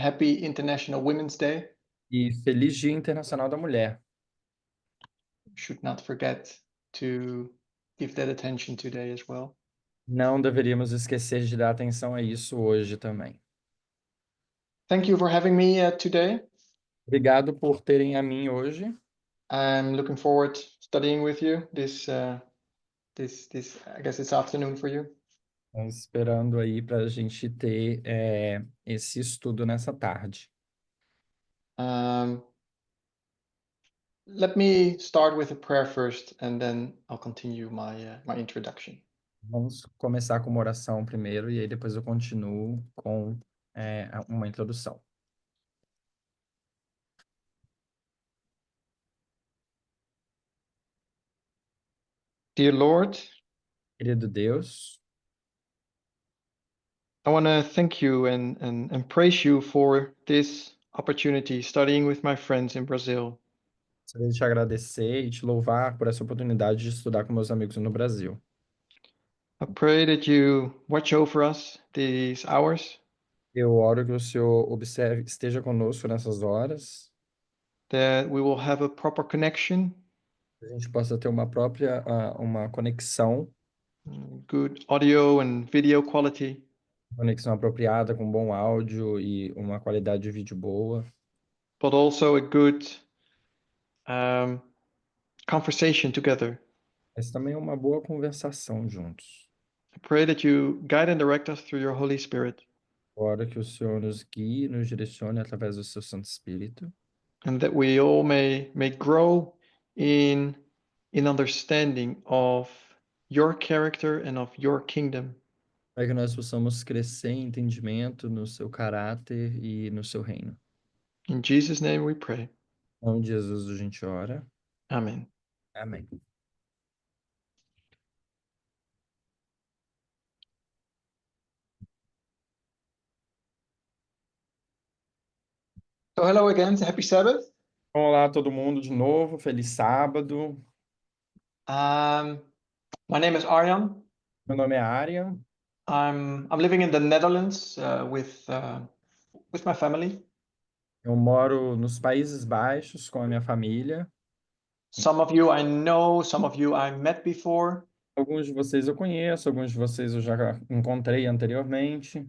happy International Women's Day. E feliz Dia Internacional da Mulher. Should not forget to give that attention today as well. Não deveríamos esquecer de dar atenção a isso hoje também. Thank you for having me today. Obrigado por terem a mim hoje. I'm looking forward studying with you this I guess this afternoon for you. Estamos esperando aí para a gente ter esse estudo nessa tarde. Let me start with a prayer first, and then I'll continue my introduction. Vamos começar com uma oração primeiro e aí depois eu continuo com uma introdução. Dear Lord, Querido Deus, I want to thank you and praise you for this opportunity studying with my friends in Brazil. gostaria de te agradecer e te louvar por essa oportunidade de estudar com meus amigos no Brasil. I pray that you watch over us these hours, Eu oro que o Senhor esteja conosco nessas horas, that we will have a proper connection, que a gente possa ter uma conexão good audio and video quality, apropriada, com bom áudio e uma qualidade de vídeo boa, but also a good conversation together. mas também uma boa conversação juntos. I pray that you guide and direct us through your Holy Spirit, Oro que o Senhor nos guie, nos direcione através do seu Santo Espírito, and that we all may grow in understanding of your character and of your kingdom. para que nós possamos crescer em entendimento no seu caráter e no seu reino. In Jesus' name we pray. Em nome de Jesus a gente ora. Amen. Amém. So hello again, happy Sabbath. Olá todo mundo de novo, feliz sábado. My name is Arjan. Meu nome é Aryan, I'm living in the Netherlands with my family. eu moro nos Países Baixos com a minha família. Some of you I know, some of you I met before, Alguns de vocês eu conheço, alguns de vocês eu já encontrei anteriormente,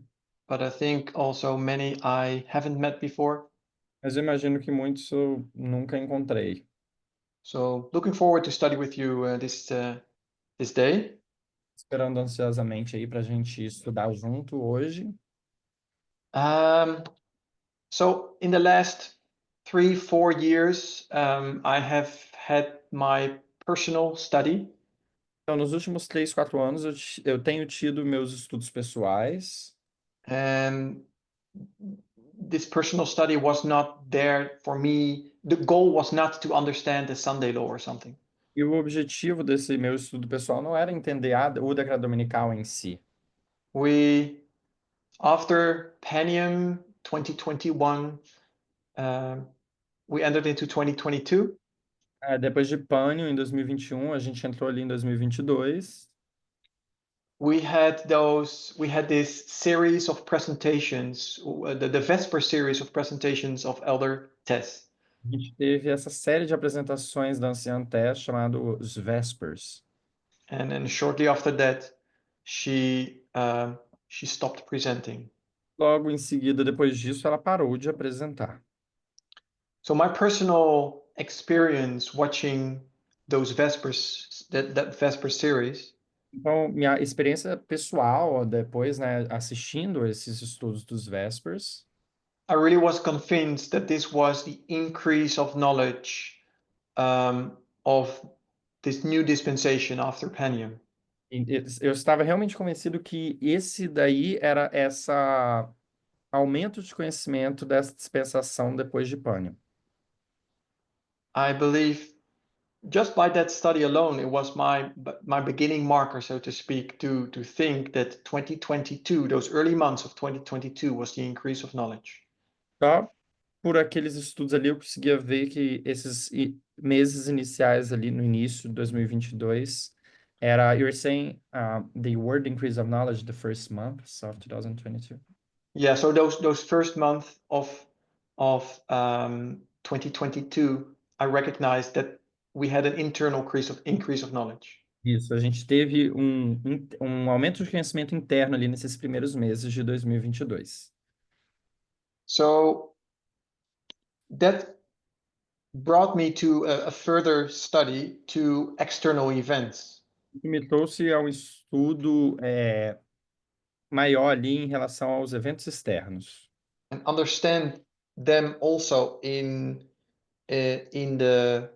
but I think also many I haven't met before. mas eu imagino que muitos eu nunca encontrei. So looking forward to study with you this day. Esperando ansiosamente aí para a gente estudar junto hoje. So in the last 3-4 years, I have had my personal study. Então, nos últimos 3, 4 anos eu tenho tido meus estudos pessoais. And this personal study was not there for me. The goal was not to understand the Sunday law or something. E o objetivo desse meu estudo pessoal não era entender o decreto dominical em si. After Panium 2021, we entered into 2022. Depois de Pânio, em 2021, a gente entrou ali em 2022. We had this series of presentations, the Vesper series of presentations of Elder Tess. A gente teve essa série de apresentações da Anciã Tess chamado os Vespers. And then shortly after that, she stopped presenting. Logo em seguida, depois disso, ela parou de apresentar. So my personal experience watching those Vespers, that Vesper series, Então, minha experiência pessoal, depois, né, assistindo esses estudos dos Vespers, I really was convinced that this was the increase of knowledge of this new dispensation after Panium. eu estava realmente convencido que esse daí era essa aumento de conhecimento dessa dispensação depois de Pânio. I believe just by that study alone, it was my beginning marker, so to speak, to think that 2022, those early months of 2022, was the increase of knowledge. Só por aqueles estudos ali eu conseguia ver que esses meses iniciais ali no início de 2022 era, you're saying the word increase of knowledge the first months of 2022? Yeah, so those first month of 2022, I recognized that we had an internal increase of knowledge. Isso, a gente teve um aumento de conhecimento interno ali nesses primeiros meses de 2022. So that brought me to a further study to external events. Isso me trouxe a um estudo maior ali em relação aos eventos externos. And understand them also in the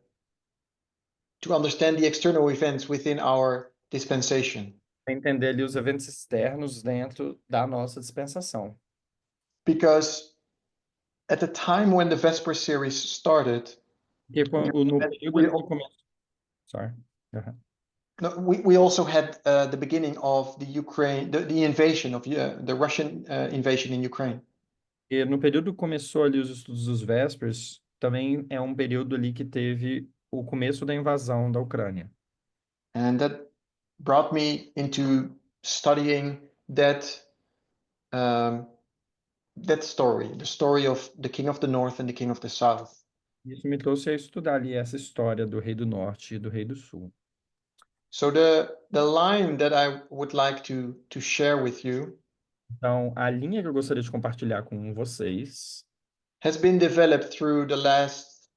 to understand the external events within our dispensation. Para entender ali os eventos externos dentro da nossa dispensação. Because at the time when the Vesper series started, Porque no período we, ali do começo. Sorry. Uhum. no, we also had the beginning of the Ukraine, the invasion of the Russian invasion in Ukraine. E no período que começou ali os estudos dos Vespers, também é um período ali que teve o começo da invasão da Ucrânia. And that brought me into studying that that story, the story of the King of the North and the King of the South. Isso me trouxe a estudar ali essa história do Rei do Norte e do Rei do Sul. So the line that I would like to share with you Então, a linha que eu gostaria de compartilhar com vocês has been developed through the last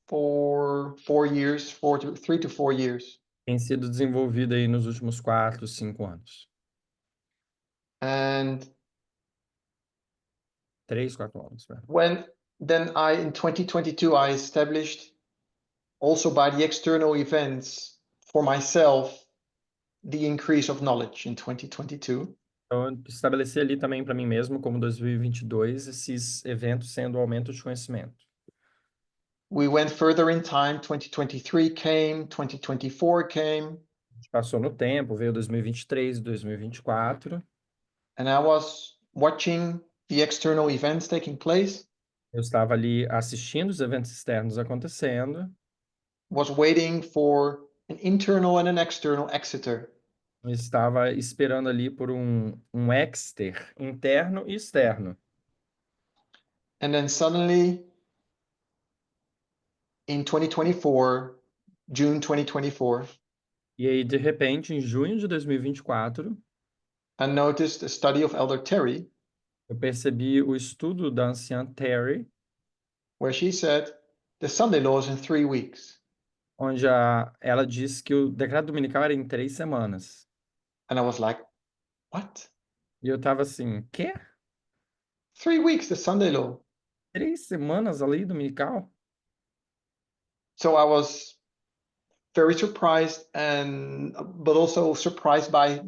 4 years, 3 to 4 years. tem sido desenvolvida aí nos últimos 4, 5 anos. And 3, 4 anos, né? in 2022, I established also by the external events for myself the increase of knowledge in 2022. Então, eu estabeleci ali também para mim mesmo, como 2022, esses eventos sendo aumento de conhecimento. We went further in time, 2023 came, 2024 came. A gente passou no tempo, veio 2023, 2024. And I was watching the external events taking place, Eu estava ali assistindo os eventos externos acontecendo. was waiting for an internal and an external exeter. Eu estava esperando ali por um exter interno e externo. And then suddenly in 2024, June 2024, E aí, de repente, em junho de 2024, I noticed a study of Elder Terry eu percebi o estudo da anciã Terry, where she said the Sunday law is in 3 weeks. onde ela disse que o decreto dominical era em 3 semanas. And I was like, what? E eu estava assim, quê? 3 weeks, the Sunday law. 3 semanas a lei dominical? So I was very surprised but also surprised by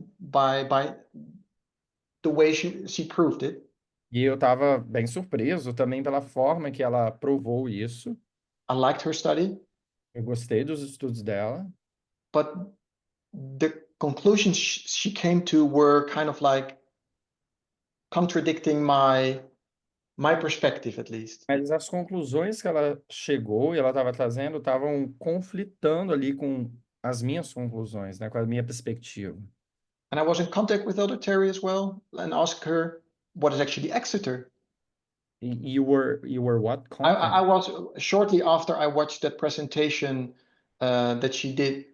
the way she proved it. E eu estava bem surpreso também pela forma que ela provou isso. I liked her study, Eu gostei dos estudos dela, but the conclusions she came to were kind of like contradicting my perspective, at least. mas as conclusões que ela chegou e ela estava trazendo estavam conflitando ali com as minhas conclusões, né, com a minha perspectiva. And I was in contact with Elder Terry as well and asked her what is actually Exeter. You were what? I was shortly after I watched that presentation that she did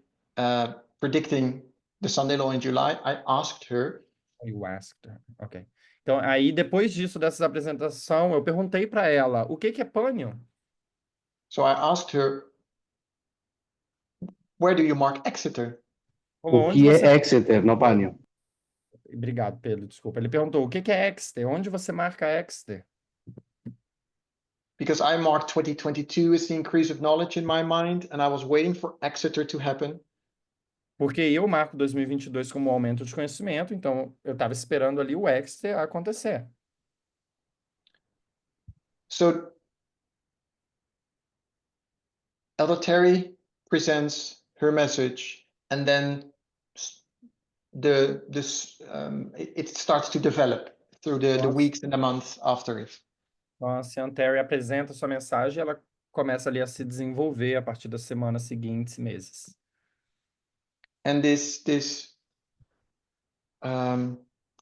predicting the Sunday law in July. I asked her. You asked her. Ok. Então, aí, depois disso, dessa apresentação, eu perguntei para ela, o que que é pânio? So I asked her, where do you mark Exeter? Falou, O onde que você... é Exeter no pânio? Obrigado, Pedro, desculpa. Ele perguntou, o que que é Exeter? Onde você marca Exeter? Because I marked 2022 as the increase of knowledge in my mind, and I was waiting for Exeter to happen. Porque eu marco 2022 como aumento de conhecimento, então eu estava esperando ali o Exeter acontecer. So Elder Terry presents her message, and then it starts to develop through the weeks and the months after it. Então, a Sean Terry apresenta sua mensagem e ela começa ali a se desenvolver a partir das semanas seguintes, meses. And this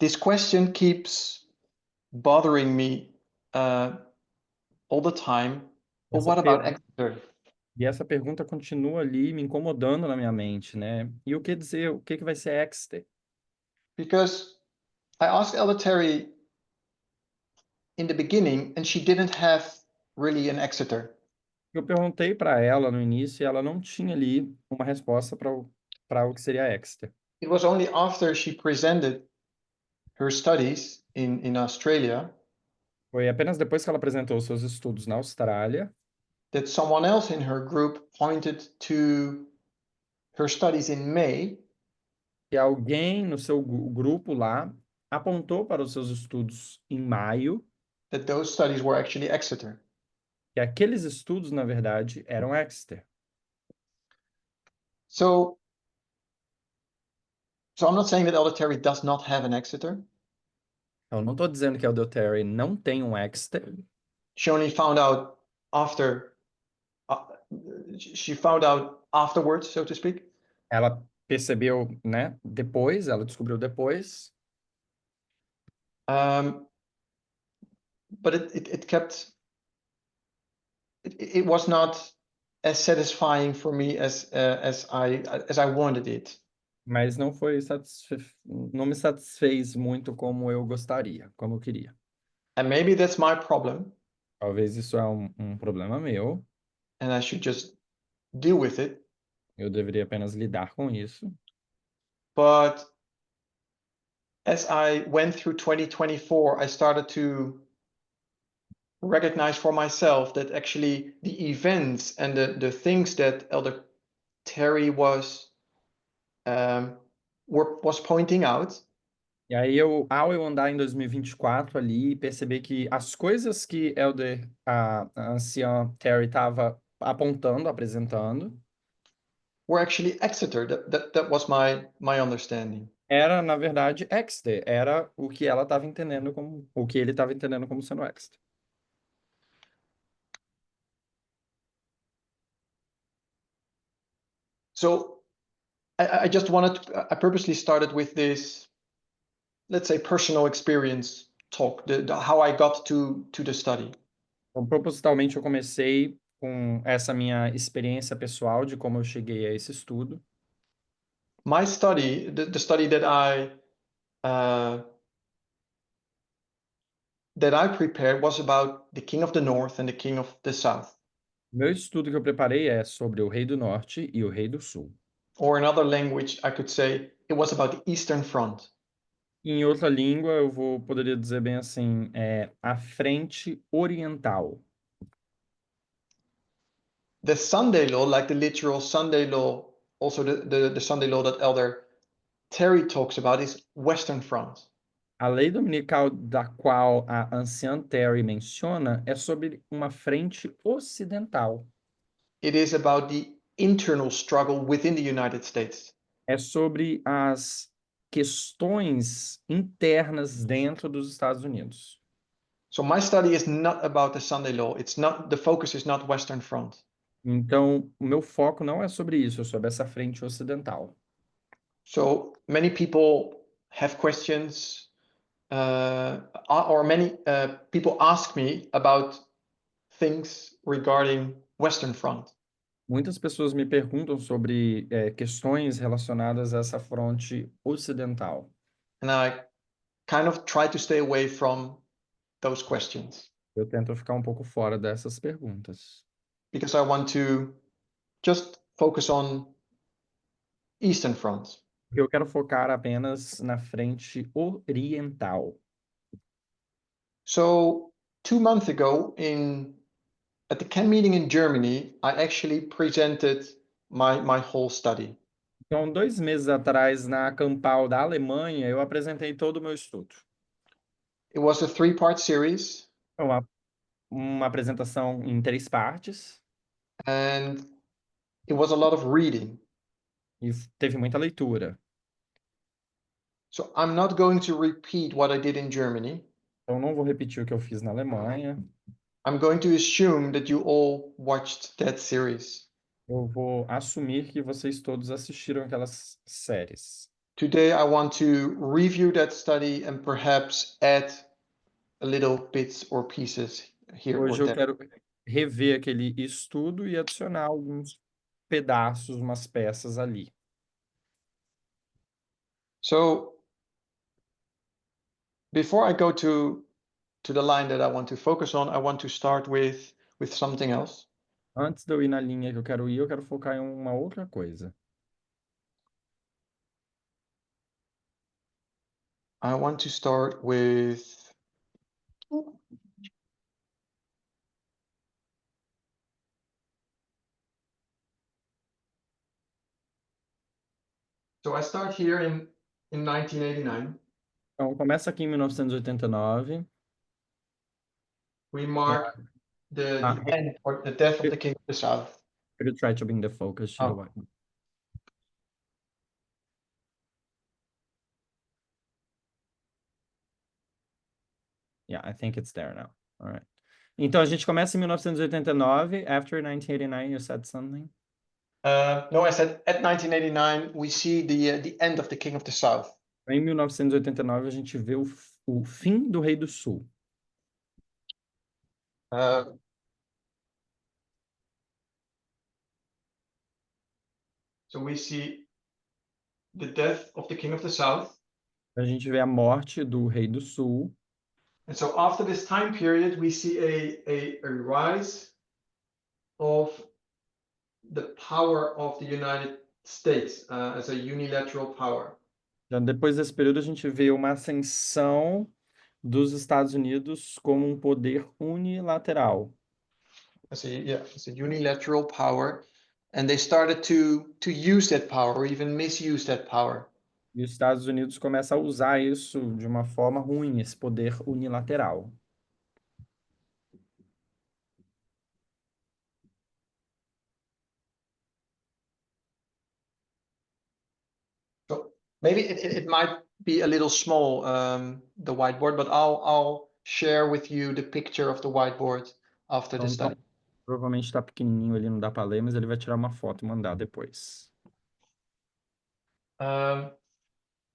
this question keeps bothering me all the time. Well, Essa what about pergunta, Exeter? e essa pergunta continua ali me incomodando na minha mente, né? E o que dizer, o que vai ser Exeter? Because I asked Elder Terry in the beginning, and she didn't have really an Exeter. Eu perguntei para ela no início e ela não tinha ali uma resposta para o que seria Exeter. It was only after she presented her studies in Australia Foi apenas depois que ela apresentou seus estudos na Austrália that someone else in her group pointed to her studies in May, que alguém no seu grupo lá apontou para os seus estudos em maio, that those studies were actually Exeter. que aqueles estudos, na verdade, eram Exeter. So I'm not saying that Elder Terry does not have an Exeter. Eu não estou dizendo que a Elder não tem um Exeter. She only found out after. Uh, she found out afterwards, so to speak. Ela percebeu, né, depois, ela descobriu depois, Um, but it kept. It was not as satisfying for me as I wanted it. mas não foi não me satisfez muito como eu gostaria, como eu queria. And maybe that's my problem, Talvez isso é um problema meu, and I should just deal with it. eu deveria apenas lidar com isso. But as I went through 2024, I started to recognize for myself that actually the events and the things that Elder Terry was pointing out, E aí, ao eu andar em 2024 ali e perceber que as coisas que a anciã Terry estava apontando, apresentando, were actually Exeter. That was my understanding. era, na verdade, Exeter. Era o que ela estava entendendo como, o que ele estava entendendo como sendo Exeter. So I just wanted to, I purposely started with this, let's say, personal experience talk, how I got to the study. Então, propositalmente, eu comecei com essa minha experiência pessoal de como eu cheguei a esse estudo. My study, the study uh, that I prepared was about the King of the North and the King of the South. Meu estudo que eu preparei é sobre o Rei do Norte e o Rei do Sul. Or in other language, I could say it was about the Eastern Front. Em outra língua, poderia dizer bem assim, a Frente Oriental. The Sunday law, like the literal Sunday law, also the Sunday law that Elder Terry talks about, is Western Front. A lei dominical da qual a anciã Terry menciona é sobre uma frente ocidental. It is about the internal struggle within the United States. É sobre as questões internas dentro dos Estados Unidos. So my study is not about the Sunday law. It's not, the focus is not Western Front. Então, o meu foco não é sobre isso, é sobre essa frente ocidental. So many people have questions, or many people ask me about things regarding Western Front. Muitas pessoas me perguntam sobre questões relacionadas a essa fronte ocidental. And I kind of try to stay away from those questions Eu tento ficar um pouco fora dessas perguntas, because I want to just focus on Eastern Front. porque eu quero focar apenas na frente oriental. So 2 months ago at the CAN meeting in Germany, I actually presented my whole study. Então, 2 meses atrás, na Campal da Alemanha, eu apresentei todo o meu estudo. It was a 3-part series, É uma apresentação em 3 partes and it was a lot of reading. e teve muita leitura. So I'm not going to repeat what I did in Germany. Então, não vou repetir o que eu fiz na Alemanha. I'm going to assume that you all watched that series. Eu vou assumir que vocês todos assistiram aquelas séries. Today I want to review that study and perhaps add a little bits or pieces here or Hoje eu there. quero rever aquele estudo e adicionar alguns pedaços, umas peças ali. So before I go to the line that I want to focus on, I want to start with something else. Antes de eu ir na linha que eu quero ir, eu quero focar em uma outra coisa. I want to start with so I start here in 1989. Então, começa aqui em 1989. We É, mark ah, the end or the death of the king of the south. could you try to bring the focus to the Oh. white? Yeah, I think it's there now. All right. Então, a gente começa em 1989. After 1989, you said something? No, I said at 1989 we see the end of the king of the south. Em 1989, a gente vê o fim do Rei do Sul. Uh, so we see the death of the king of the south. A gente vê a morte do Rei do Sul. And so after this time period, we see a rise of the power of the United States as a unilateral power. Então, depois desse período, a gente vê uma ascensão dos Estados Unidos como um poder unilateral. As a unilateral power. And they started to use that power or even misuse that power. E os Estados Unidos começam a usar isso de uma forma ruim, esse poder unilateral. So maybe it might be a little small, the whiteboard, but I'll share with you the picture of the whiteboard after the Então, study. provavelmente está pequenininho ali, não dá para ler, mas ele vai tirar uma foto e mandar depois.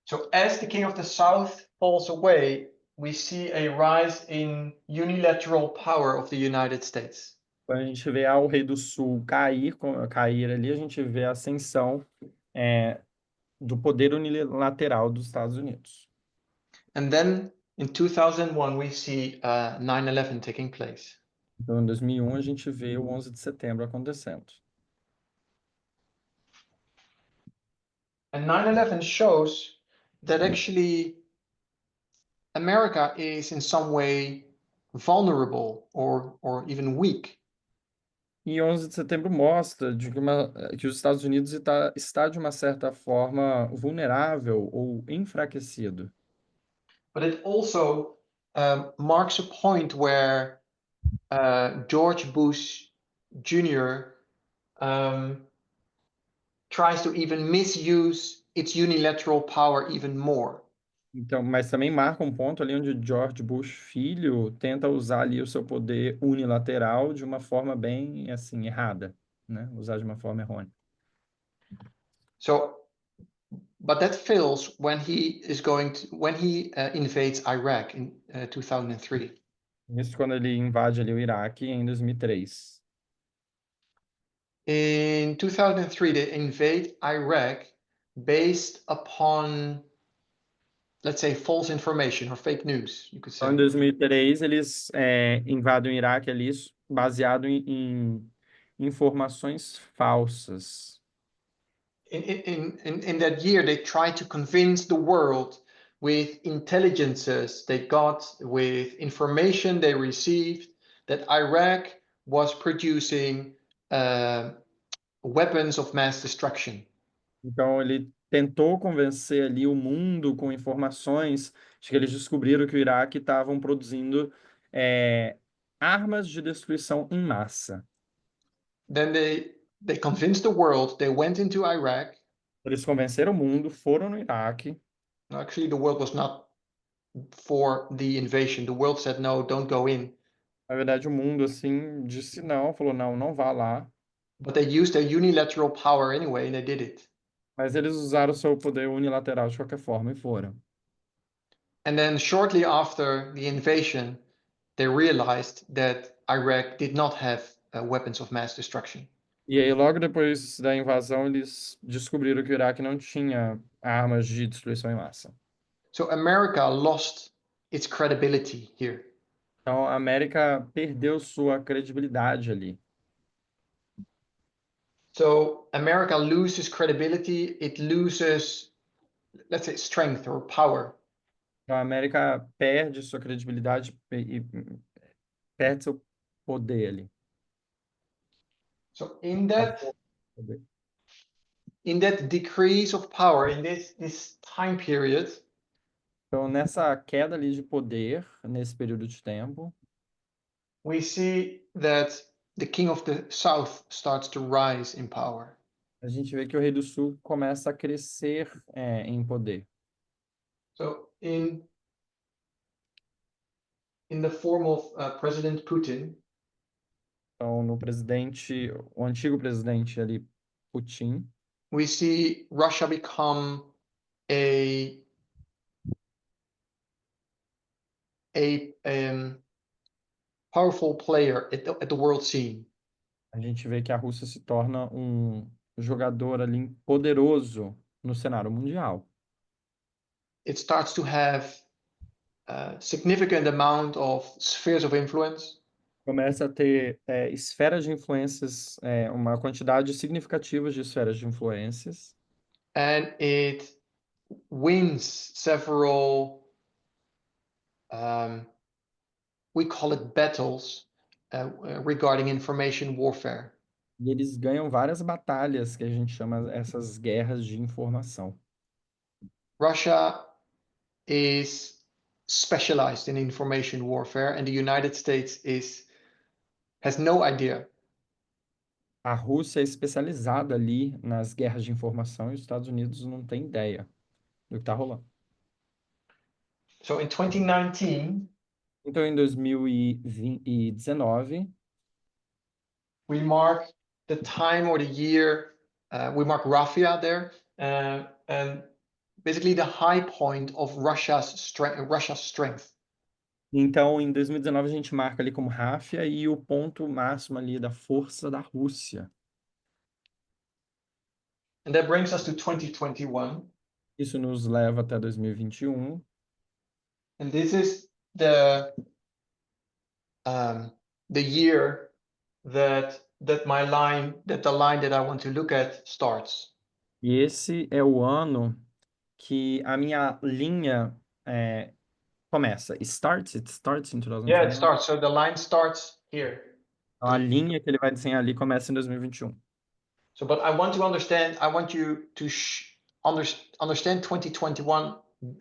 So as the king of the south falls away, we see a rise in unilateral power of the United States. Quando a gente vê o Rei do Sul cair ali, a gente vê a ascensão do poder unilateral dos Estados Unidos. And then in 2001, we see 9/11 taking place. Então, em 2001, a gente vê o 11 de setembro acontecendo. And 9/11 shows that actually America is in some way vulnerable or even weak. E 11 de setembro mostra que os Estados Unidos está, de uma certa forma, vulnerável ou enfraquecido. But it also marks a point where George Bush Jr. Tries to even misuse its unilateral power even more. Então, mas também marca um ponto ali onde George Bush filho tenta usar ali o seu poder unilateral de uma forma bem assim errada, né? Usar de uma forma errônea. So, but that fails when he invades Iraq in 2003. Isso quando ele invade ali o Iraque em 2003. In 2003, they invade Iraq based upon, let's say, false information or fake news, you could Então, em say. 2003, eles invadem o Iraque ali baseado em informações falsas. In that year, they tried to convince the world with intelligences they got, with information they received, that Iraq was producing weapons of mass destruction. Então, ele tentou convencer ali o mundo com informações de que eles descobriram que o Iraque estavam produzindo armas de destruição em massa. Then they convinced the world, they went into Iraq. Eles convenceram o mundo, foram no Iraque. Actually, the world was not for the invasion. The world said, no, don't go in. Na verdade, o mundo, assim, disse não, falou, não, não vá lá. But they used their unilateral power anyway, and they did it. Mas eles usaram o seu poder unilateral de qualquer forma e foram. And then shortly after the invasion, they realized that Iraq did not have weapons of mass destruction. E aí, logo depois da invasão, eles descobriram que o Iraque não tinha armas de destruição em massa. So America lost its credibility here. Então, a América perdeu sua credibilidade ali. So America loses credibility, it loses, let's say, strength or power. Então, a América perde sua credibilidade e perde seu poder ali. So Poder. in that decrease of power, in this time period, Então, nessa queda ali de poder, nesse período de tempo, we see that the king of the south starts to rise in power. a gente vê que o Rei do Sul começa a crescer em poder. So in the form of President Putin, Então, o antigo presidente ali, Putin, we see Russia become a powerful player at the world scene. a gente vê que a Rússia se torna um jogador ali poderoso no cenário mundial. It starts to have a significant amount of spheres of influence. Começa a ter esferas de influências, uma quantidade significativa de esferas de influências, And it wins several, we call it battles, regarding information warfare. e eles ganham várias batalhas que a gente chama essas guerras de informação. Russia is specialized in information warfare, and the United States has no idea. A Rússia é especializada ali nas guerras de informação e os Estados Unidos não tem ideia do que está rolando. So in 2019, Então, em 2019, we mark the time or the year, we mark Rafia there, and basically the high point of Russia's strength. então, em 2019 a gente marca ali como Ráfia e o ponto máximo ali da força da Rússia. And that brings us to 2021. Isso nos leva até 2021. And this is the year that the line that I want to look at starts. E esse é o ano que a minha linha começa. It starts in Yeah, it 2021. starts. So the line starts here. Então, a linha que ele vai desenhar ali começa em 2021. So, but I want you to understand 2021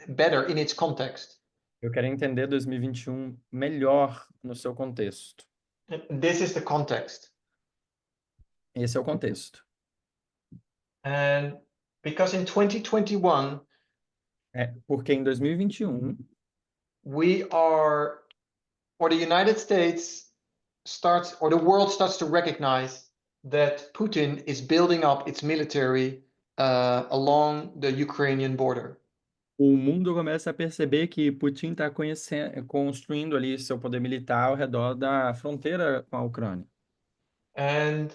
better in its context. Eu quero entender 2021 melhor no seu contexto. And this is the context. Esse é o contexto. And because in 2021, Porque em 2021, or the United States starts, or the world starts to recognize that Putin is building up its military along the Ukrainian border. o mundo começa a perceber que Putin está construindo ali seu poder militar ao redor da fronteira com a Ucrânia. And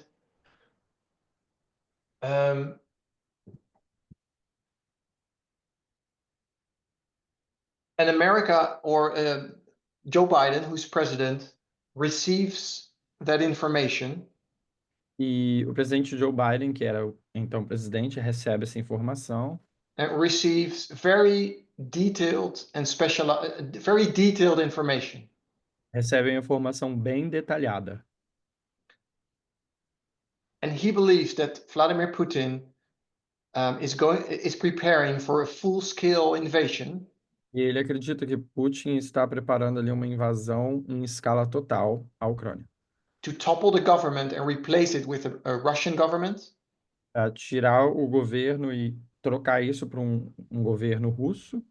America, or Joe Biden, who's president, receives that information. E o presidente Joe Biden, que era então presidente, recebe essa informação. And receives very detailed information. Recebe uma informação bem detalhada. And he believes that Vladimir Putin is preparing for a full-scale invasion. E ele acredita que Putin está preparando ali uma invasão em escala total à Ucrânia. To topple the government and replace it with a Russian government. Tirar o governo e trocar isso para um governo russo.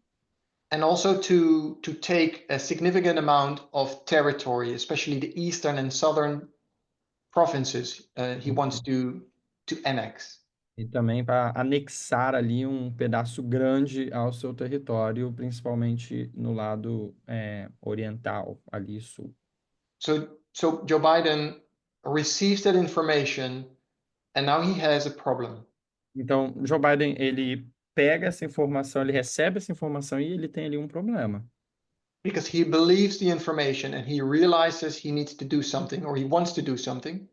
And also to take a significant amount of territory, especially the eastern and southern provinces he wants to annex. E também para anexar ali um pedaço grande ao seu território, principalmente no lado oriental, ali sul. So Joe Biden receives that information, and now he has a problem Então, Joe Biden, ele pega essa informação, ele recebe essa informação e ele tem ali um problema. because he believes the information and he realizes he needs to do something or he wants to do something.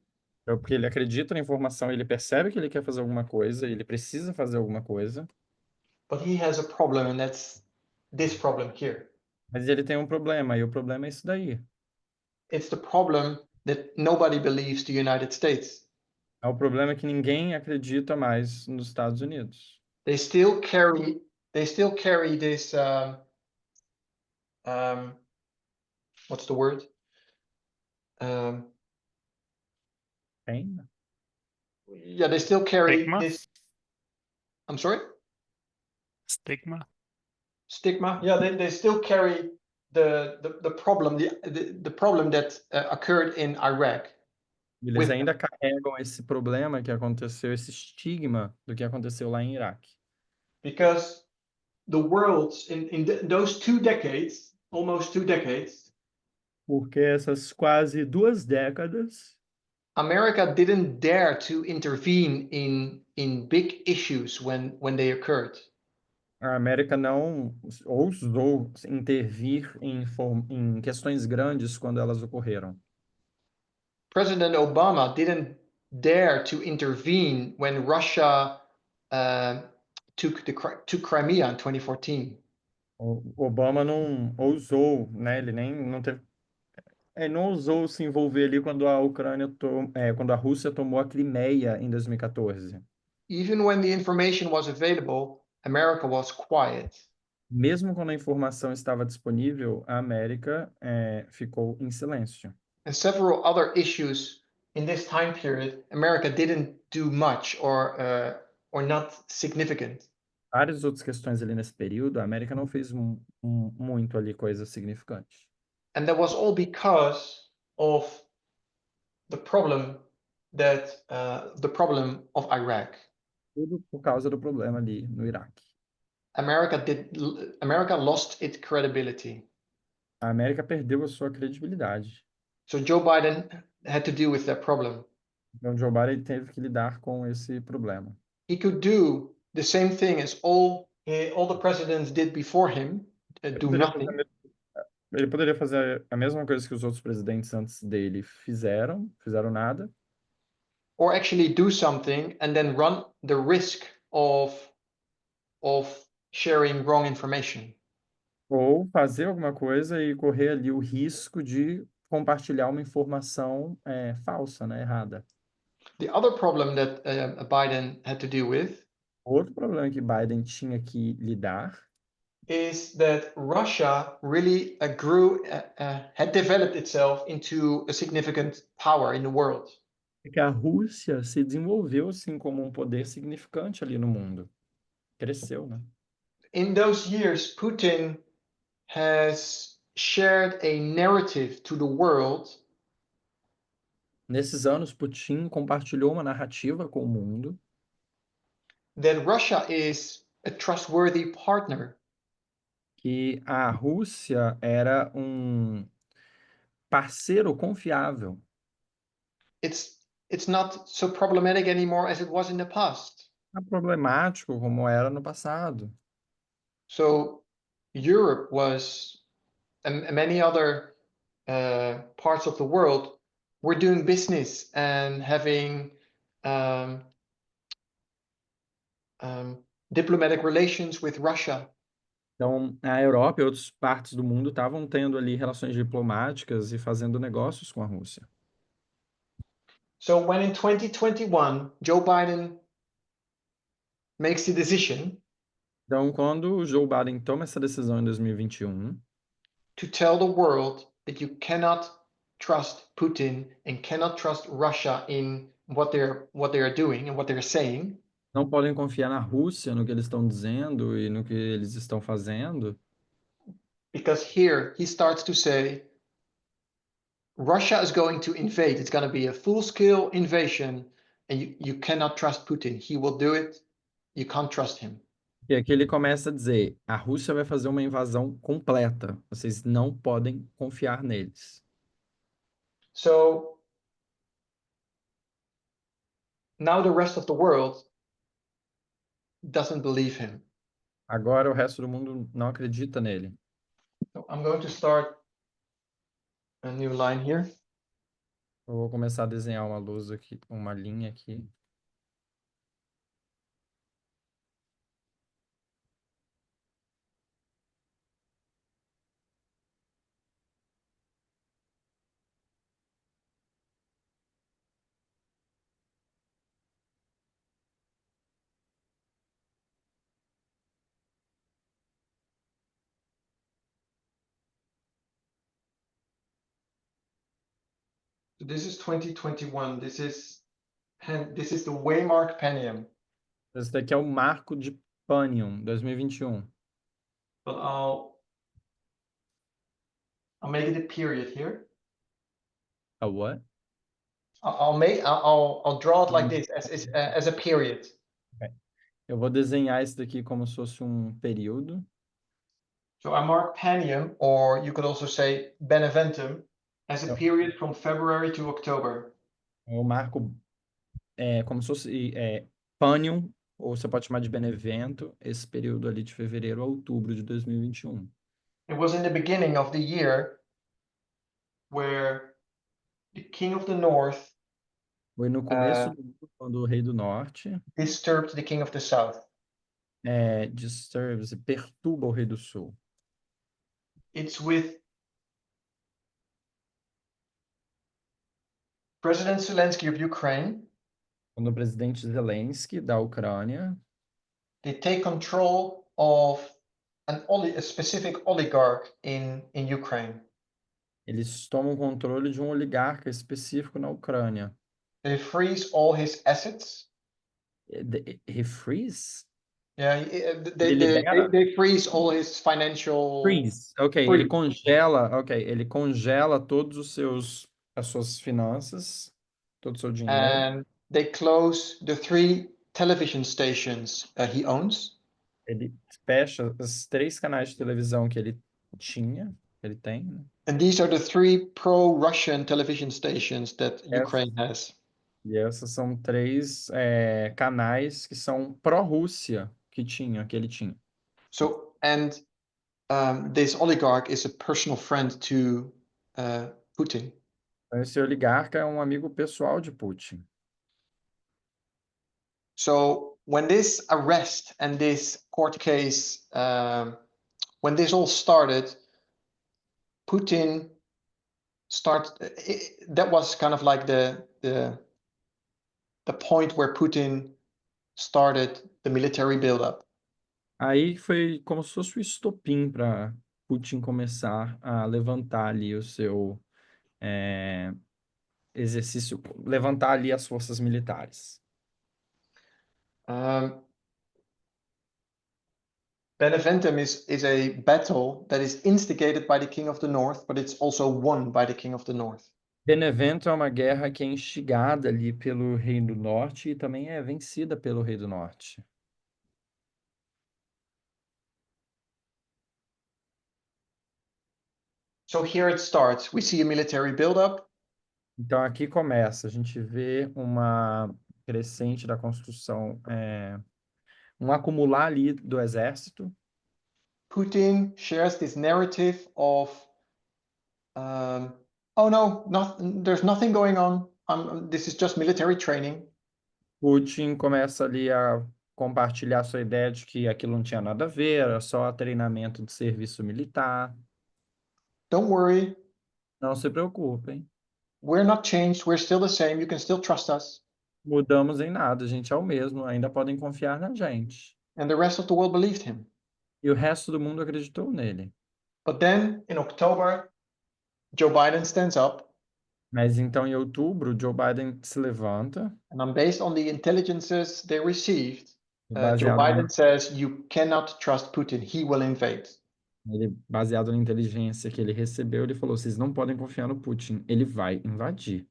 Porque ele acredita na informação, ele percebe que ele quer fazer alguma coisa, ele precisa fazer alguma coisa, But he has a problem, and that's this problem here. mas ele tem um problema, e o problema é isso daí. It's the problem that nobody believes the United States. O problema é que ninguém acredita mais nos Estados Unidos. They still carry this um, what's the word? Um, Tem? yeah, they still carry Stigma? this. I'm sorry? Stigma. Stigma. Yeah, they still carry the problem the problem that occurred in Iraq. Eles ainda carregam esse problema que aconteceu, esse estigma do que aconteceu lá em Iraque. Because the world in those 2 decades, almost 2 decades, Porque essas quase 2 décadas, America didn't dare to intervene in big issues when they occurred. a América não ousou intervir em questões grandes quando elas ocorreram. President Obama didn't dare to intervene when Russia took Crimea in 2014. O Obama não ousou, né? Ele nem não teve, não ousou se envolver ali quando a quando a Rússia tomou a Crimeia em 2014. Even when the information was available, America was quiet. Mesmo quando a informação estava disponível, a América ficou em silêncio. And several other issues in this time period, America didn't do much or not significant. Várias outras questões ali nesse período, a América não fez muito ali coisas significantes. And that was all because of the problem the problem of Iraq. Tudo por causa do problema ali no Iraque. America lost its credibility. A América perdeu a sua credibilidade. So Joe Biden had to deal with that problem. Então, Joe Biden teve que lidar com esse problema. He could do the same thing as all the presidents did before him, do nothing. Ele poderia fazer a mesma coisa que os outros presidentes antes dele fizeram nada, Or actually do something and then run the risk of sharing wrong information. ou fazer alguma coisa e correr ali o risco de compartilhar uma informação falsa, né, errada. The other problem that Biden had to deal with Outro problema que Biden tinha que lidar is that Russia really had developed itself into a significant power in the world. é que a Rússia se desenvolveu assim como um poder significante ali no mundo. Cresceu, né? In those years, Putin has shared a narrative to the world Nesses anos, Putin compartilhou uma narrativa com o mundo that Russia is a trustworthy partner. que a Rússia era um parceiro confiável. It's not so problematic anymore as it was in the past. Não é problemático como era no passado. So Europe was, and many other parts of the world were doing business and having diplomatic relations with Russia. Então, a Europa e outras partes do mundo estavam tendo ali relações diplomáticas e fazendo negócios com a Rússia. So when in 2021 Joe Biden makes the decision Então, quando o Joe Biden toma essa decisão em 2021 to tell the world that you cannot trust Putin and cannot trust Russia in what they are doing and what they're saying, não podem confiar na Rússia, no que eles estão dizendo e no que eles estão fazendo, because here he starts to say Russia is going to invade. It's going to be a full-scale invasion and you cannot trust Putin. He will do it. You can't trust him. E aqui ele começa a dizer: a Rússia vai fazer uma invasão completa. Vocês não podem confiar neles. So now the rest of the world doesn't believe him. Agora o resto do mundo não acredita nele. So I'm going to start a new line here. Eu vou começar a desenhar uma luz aqui, uma linha aqui. So this is 2021. This is the Waymark Pentium. Esse daqui é o marco de Panium, 2021. But I'll make it a period here. A what? I'll draw it like this as a period. Eu vou desenhar esse daqui como se fosse um período. So I mark Panium, or you could also say Beneventum, as a Yep. period from February to October. Eu marco como se fosse Panium, ou você pode chamar de Benevento, esse período ali de fevereiro a outubro de 2021. It was in the beginning of the year where the king of the north Foi no começo do ano, quando o rei do norte disturbed the king of the south. disturbs, perturba o rei do sul. It's with President Zelensky of Ukraine. Quando o presidente Zelensky da Ucrânia They take control of a specific oligarch in Ukraine. eles tomam controle de um oligarca específico na Ucrânia. They freeze all his assets. He freeze? Yeah, libera? they freeze all his financial. Freeze. Ok, Freeze. ele congela as suas finanças, todo o seu dinheiro. And they close the 3 television stations he owns. Ele fecha os 3 canais de televisão que ele tem, né? And these are the 3 pro-Russian television stations that Ukraine has. E essas são 3 canais que são pró-Rússia que ele tinha. So, and this oligarch is a personal friend to Putin. Esse oligarca é um amigo pessoal de Putin. So when this arrest and this court case, when this all started, Putin that was kind of like the point where Putin started the military buildup. Aí foi como se fosse o estopim para Putin começar a levantar ali o seu exercício, levantar ali as forças militares. Beneventum is a battle that is instigated by the king of the north, but it's also won by the king of the north. Benevento é uma guerra que é instigada ali pelo rei do norte e também é vencida pelo rei do norte. So here it starts. We see a military buildup. Então aqui começa, a gente vê uma crescente da construção, um acumular ali do exército. Putin shares this narrative of, oh no, there's nothing going on. This is just military training. Putin começa ali a compartilhar sua ideia de que aquilo não tinha nada a ver, era só treinamento de serviço militar. Don't worry. Não se preocupem. We're not changed. We're still the same. You can still trust us. Mudamos em nada, a gente é o mesmo, ainda podem confiar na gente. And the rest of the world believed him. E o resto do mundo acreditou nele. But then in October, Joe Biden stands up. Mas então em outubro, Joe Biden se levanta. And based on the intelligences they received, Joe baseado Biden says you cannot trust Putin. He will invade. Baseado na inteligência que ele recebeu, ele falou: vocês não podem confiar no Putin, ele vai invadir.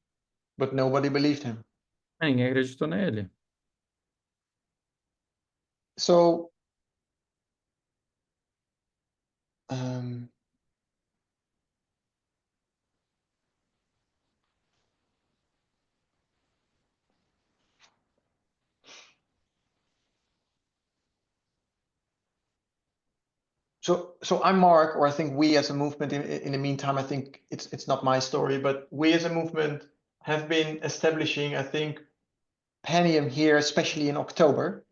But nobody believed him. Ninguém acreditou nele. So, um, so I'm Mark, or I think we as a movement. In the meantime, I think it's not my story, but we as a movement have been establishing, I think, Panium here, especially in October,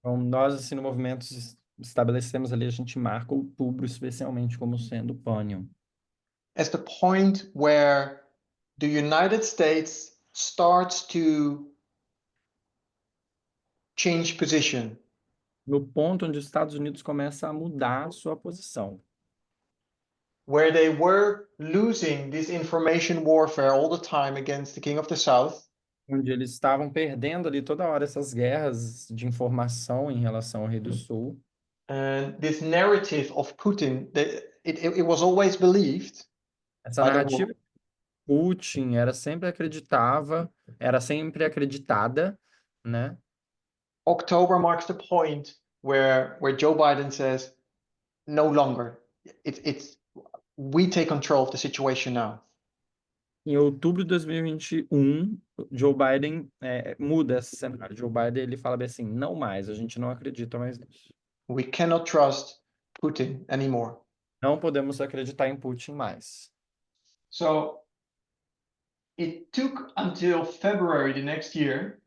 Então, nós, assim, no movimento, estabelecemos ali, a gente marca outubro, especialmente como sendo Panium, as the point where the United States starts to change position, no ponto onde os Estados Unidos começa a mudar a sua posição. where they were losing this information warfare all the time against the King of the South. Onde eles estavam perdendo ali toda hora essas guerras de informação em relação ao Rei do Sul. And this narrative of Putin, it was always believed Essa by the narrativa world. Putin era sempre acreditada, né? October marks the point where Joe Biden says, no longer. We take control of the situation now. Em outubro de 2021, Joe Biden muda esse cenário. Joe Biden ele fala bem assim, não mais, a gente não acredita mais nisso. We cannot trust Putin anymore. Não podemos acreditar em Putin mais. So it took until February the next year.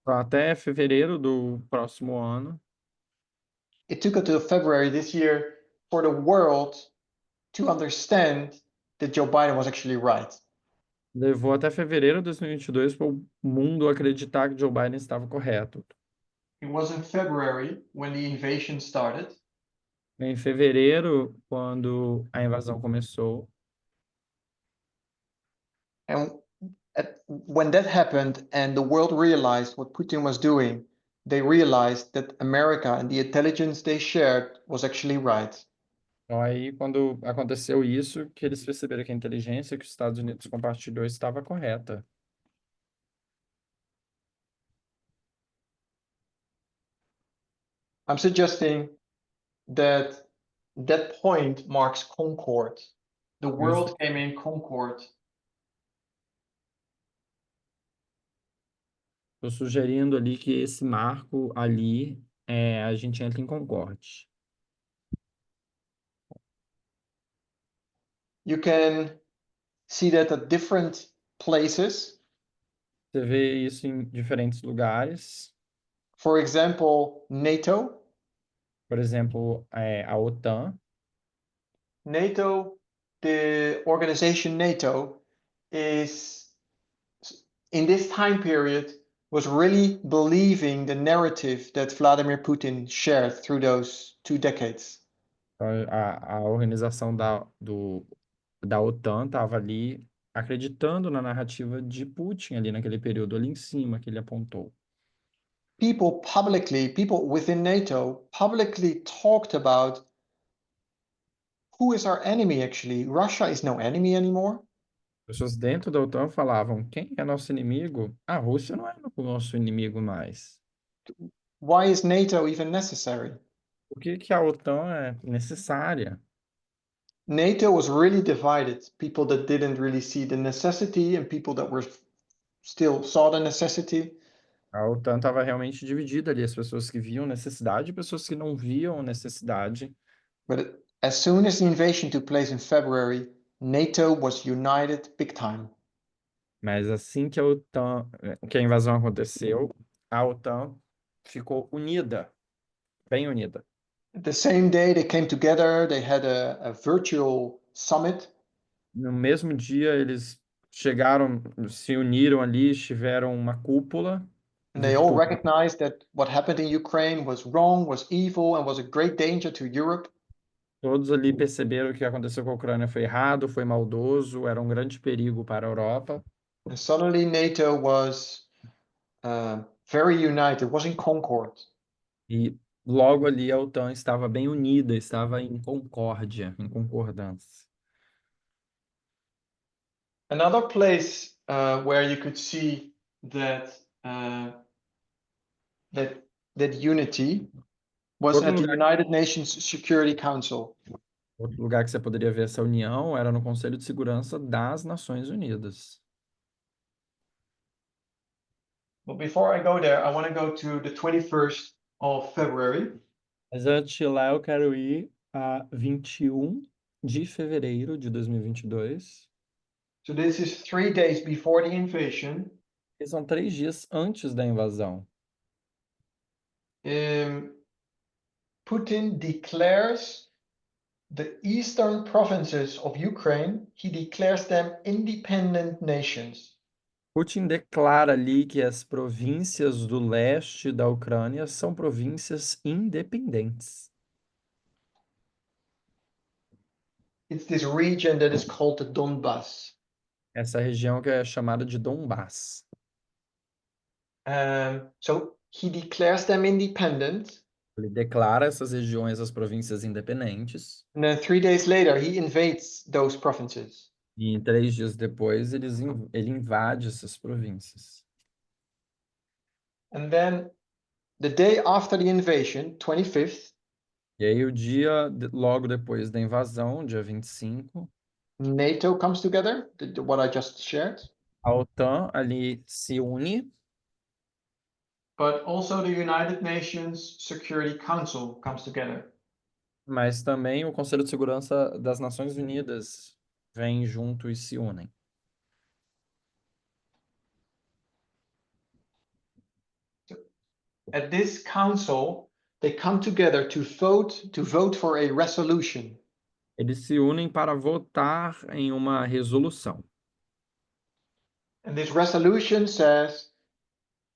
Então, até fevereiro do próximo ano, It took until February this year for the world to understand that Joe Biden was actually right. levou até fevereiro de 2022 para o mundo acreditar que Joe Biden estava correto. It was in February when the invasion started. Em fevereiro, quando a invasão começou, And when that happened and the world realized what Putin was doing, they realized that America and the intelligence they shared was actually right. então aí quando aconteceu isso, que eles perceberam que a inteligência que os Estados Unidos compartilhou estava correta. I'm suggesting that that point marks concord. The world came in concord. Estou sugerindo ali que esse marco ali, a gente entra em concorde. You can see that at different places. Você vê isso em diferentes lugares. For example, NATO. Por exemplo, a OTAN. NATO, the organization NATO, is in this time period was really believing the narrative that Vladimir Putin shared through those 2 decades. Então, a organização da OTAN estava ali acreditando na narrativa de Putin ali naquele período ali em cima que ele apontou. People within NATO publicly talked about who is our enemy actually. Russia is no enemy anymore. Pessoas dentro da OTAN falavam, quem é nosso inimigo? A Rússia não é o nosso inimigo mais. Why is NATO even necessary? Por que a OTAN é necessária? NATO was really divided. People that didn't really see the necessity and people that were still saw the necessity. A OTAN estava realmente dividida ali, as pessoas que viam necessidade e pessoas que não viam necessidade. But as soon as the invasion took place in February, NATO was united big time. Mas assim que que a invasão aconteceu, a OTAN ficou unida, bem unida. The same day they came together, they had a virtual summit. No mesmo dia, eles chegaram, se uniram ali, tiveram uma cúpula And they all virtual. recognized that what happened in Ukraine was wrong, was evil, and was a great danger to Europe. Todos ali perceberam que o que aconteceu com a Ucrânia foi errado, foi maldoso, era um grande perigo para a Europa. And suddenly NATO was very united, was in concord. E logo ali a OTAN estava bem unida, estava em concórdia, em concordância. Another place where you could see that uh, that unity was Outro at the lugar, United Nations Security Council. outro lugar que você poderia ver essa união era no Conselho de Segurança das Nações Unidas. But before I go there, I want to go to the 21st of February. Mas antes de lá, eu quero ir a 21 de fevereiro de 2022. So this is 3 days before the invasion. E são 3 dias antes da invasão. Putin declares the eastern provinces of Ukraine, he declares them independent nations. Putin declara ali que as províncias do leste da Ucrânia são províncias independentes. It's this region that is called the Donbas. Essa região que é chamada de Donbás. So he declares them independent. Ele declara essas regiões as províncias independentes. And then 3 days later, he invades those provinces. E 3 dias depois ele invade essas províncias. And then the day after the invasion, 25th, E aí o dia logo depois da invasão, dia 25, NATO comes together, what I just shared. a OTAN ali se une, But also the United Nations Security Council comes together. mas também o Conselho de Segurança das Nações Unidas vem junto e se unem. At this council, they come together to vote for a resolution. Eles se unem para votar em uma resolução. And this resolution says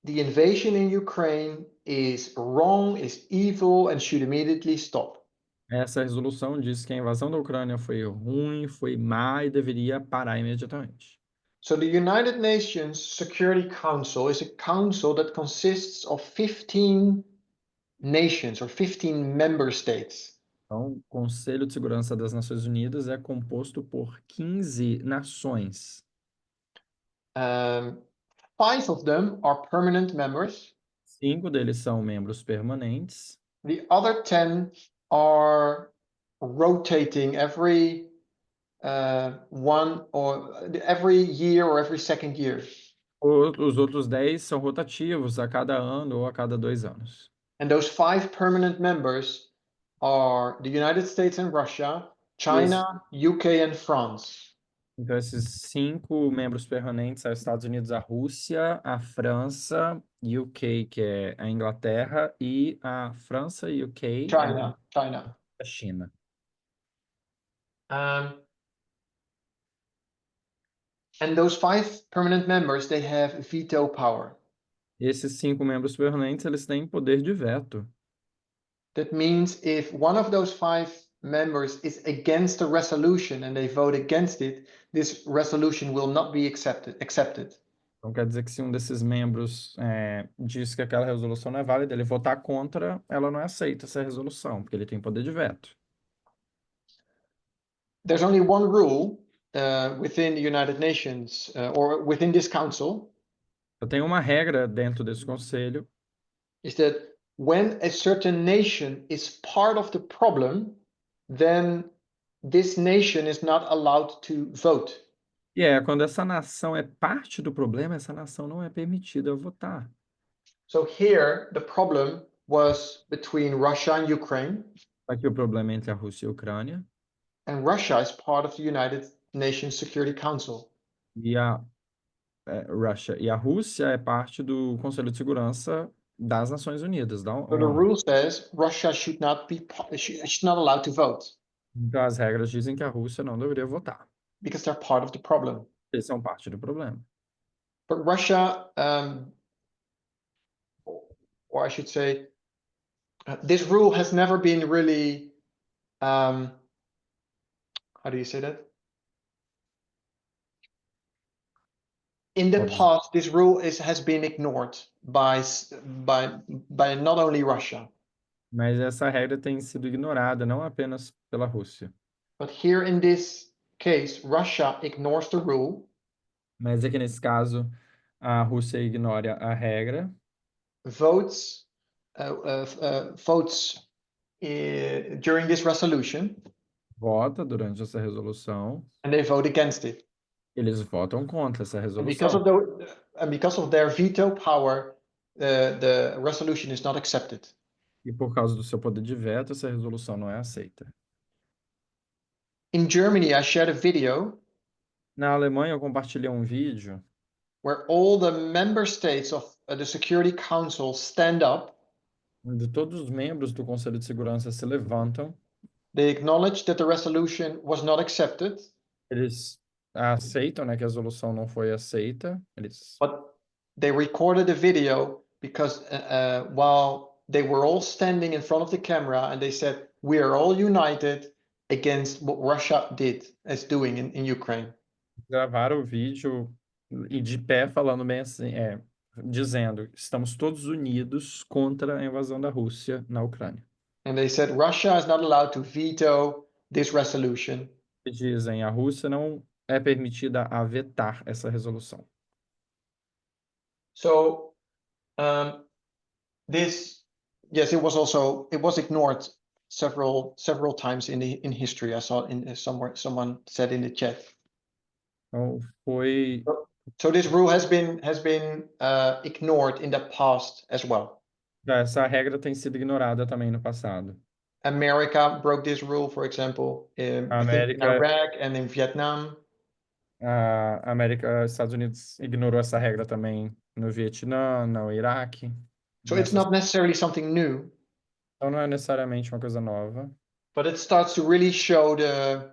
the invasion in Ukraine is wrong, is evil, and should immediately stop. Essa resolução diz que a invasão da Ucrânia foi ruim, foi má e deveria parar imediatamente. So the United Nations Security Council is a council that consists of 15 nations or 15 member states. Então, o Conselho de Segurança das Nações Unidas é composto por 15 nações. 5 of them are permanent members. 5 deles são membros permanentes. The other 10 are rotating every every year or every second year. Os outros 10 são rotativos a cada ano ou a cada 2 anos. And those 5 permanent members are the United States and Russia, China, UK, and France. Então, esses 5 membros permanentes são os Estados Unidos, a Rússia, a França, UK, que é a Inglaterra, e a França, UK, China. a China. And those 5 permanent members, they have veto power. Esses 5 membros permanentes, eles têm poder de veto. That means if one of those 5 members is against a resolution and they vote against it, this resolution will not be accepted. Então, quer dizer que se um desses membros diz que aquela resolução não é válida, ele votar contra, ela não é aceita essa resolução, porque ele tem poder de veto. There's only one rule within the United Nations or within this council. Eu tenho uma regra dentro desse conselho, Is that when a certain nation is part of the problem, then this nation is not allowed to vote. e é quando essa nação é parte do problema, essa nação não é permitida a votar. So here the problem was between Russia and Ukraine, Aqui o problema é entre a Rússia e a Ucrânia, and Russia is part of the United Nations Security Council. e a Rússia é parte do Conselho de Segurança das Nações Unidas, da So the ONU. rule says Russia should not allowed to vote Então as regras dizem que a Rússia não deveria votar. because they're part of the problem. Eles são parte do problema. But Russia, or I should say, this rule has never been really, how do you say that? In the past, this rule has been ignored by not only Russia, Mas essa regra tem sido ignorada não apenas pela Rússia, but here in this case, Russia ignores the rule. mas é que nesse caso A Rússia ignora a regra votes during this resolution, vota durante essa resolução, and they vote against it. eles votam contra essa And because resolução. of their veto power, the resolution is not accepted. E por causa do seu poder de veto, essa resolução não é aceita. In Germany, I shared a video Na Alemanha, eu compartilhei um vídeo where all the member states of the Security Council stand up. onde todos os membros do Conselho de Segurança se levantam, They acknowledge that the resolution was not accepted, eles aceitam, né, que a resolução não foi aceita, eles but they recorded a video because while they were all standing in front of the camera and they said, "We are all united against what Russia is doing in Ukraine." gravaram o vídeo e de pé falando bem assim, dizendo, estamos todos unidos contra a invasão da Rússia na Ucrânia. And they said, Russia is not allowed to veto this resolution. E dizem, a Rússia não é permitida a vetar essa resolução. So yes, it was ignored several times in history. I saw somewhere someone said in the chat. Então, foi So this rule has been ignored in the past as well. essa regra tem sido ignorada também no passado. America broke this rule, for example, I think in América- Iraq and in Vietnam. A América, Estados Unidos ignorou essa regra também no Vietnã, no Iraque. So it's not necessarily something new, Então não é necessariamente uma coisa nova, but it starts to really show the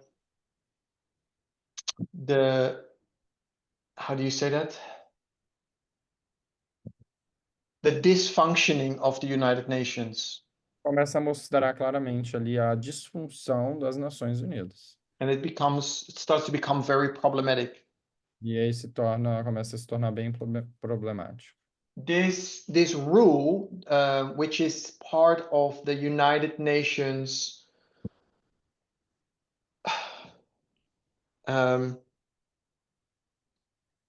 how do you say that? The dysfunctioning of the United Nations. começa a mostrar claramente ali a disfunção das Nações Unidas. And it starts to become very problematic. E aí começa a se tornar bem problemático. This rule, which is part of the United Nations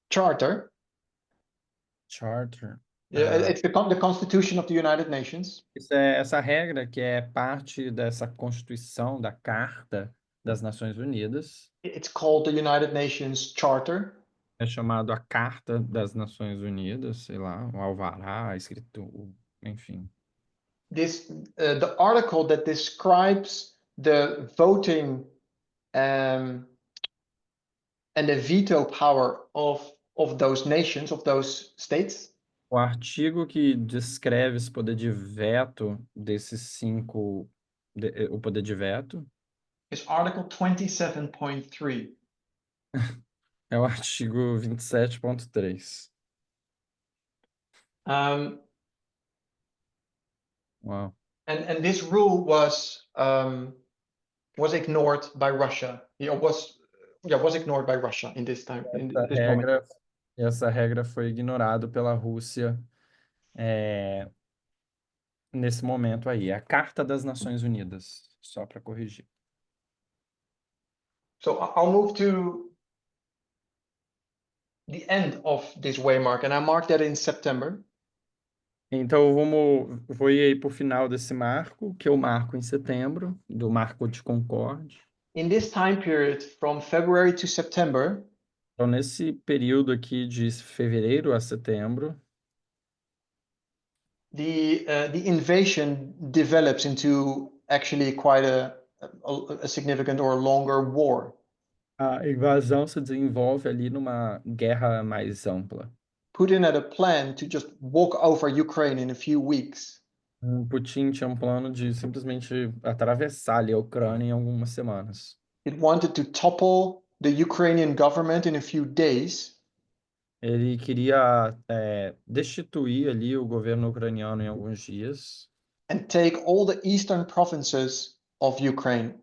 charter. Charter. It's the Constitution of the United Nations. Essa regra que é parte dessa Constituição, da Carta das Nações Unidas, It's called the United Nations Charter. é chamado a Carta das Nações Unidas, sei lá, o alvará, escrito, enfim. The article that describes the voting and the veto power of those nations, of those states. O artigo que descreve esse poder de veto desses 5, o poder de veto, Is Article 27.3. é o artigo 27.3. Wow. And this rule was ignored by Russia. Was ignored by Russia in this time. In this moment. Essa regra foi ignorada pela Rússia nesse momento aí. A Carta das Nações Unidas, só para corrigir. So I'll move to the end of this waymark, and I marked that in September. Então vou ir aí para o final desse marco, que eu marco em setembro, do Marco de Concorde. In this time period, from February to September, então, nesse período aqui de fevereiro a setembro, the invasion develops into actually quite a significant or longer war. A invasão se desenvolve ali numa guerra mais ampla. Putin had a plan to just walk over Ukraine in a few weeks. Putin tinha um plano de simplesmente atravessar ali a Ucrânia em algumas semanas. It wanted to topple the Ukrainian government in a few days. Ele queria destituir ali o governo ucraniano em alguns dias. And take all the eastern provinces of Ukraine.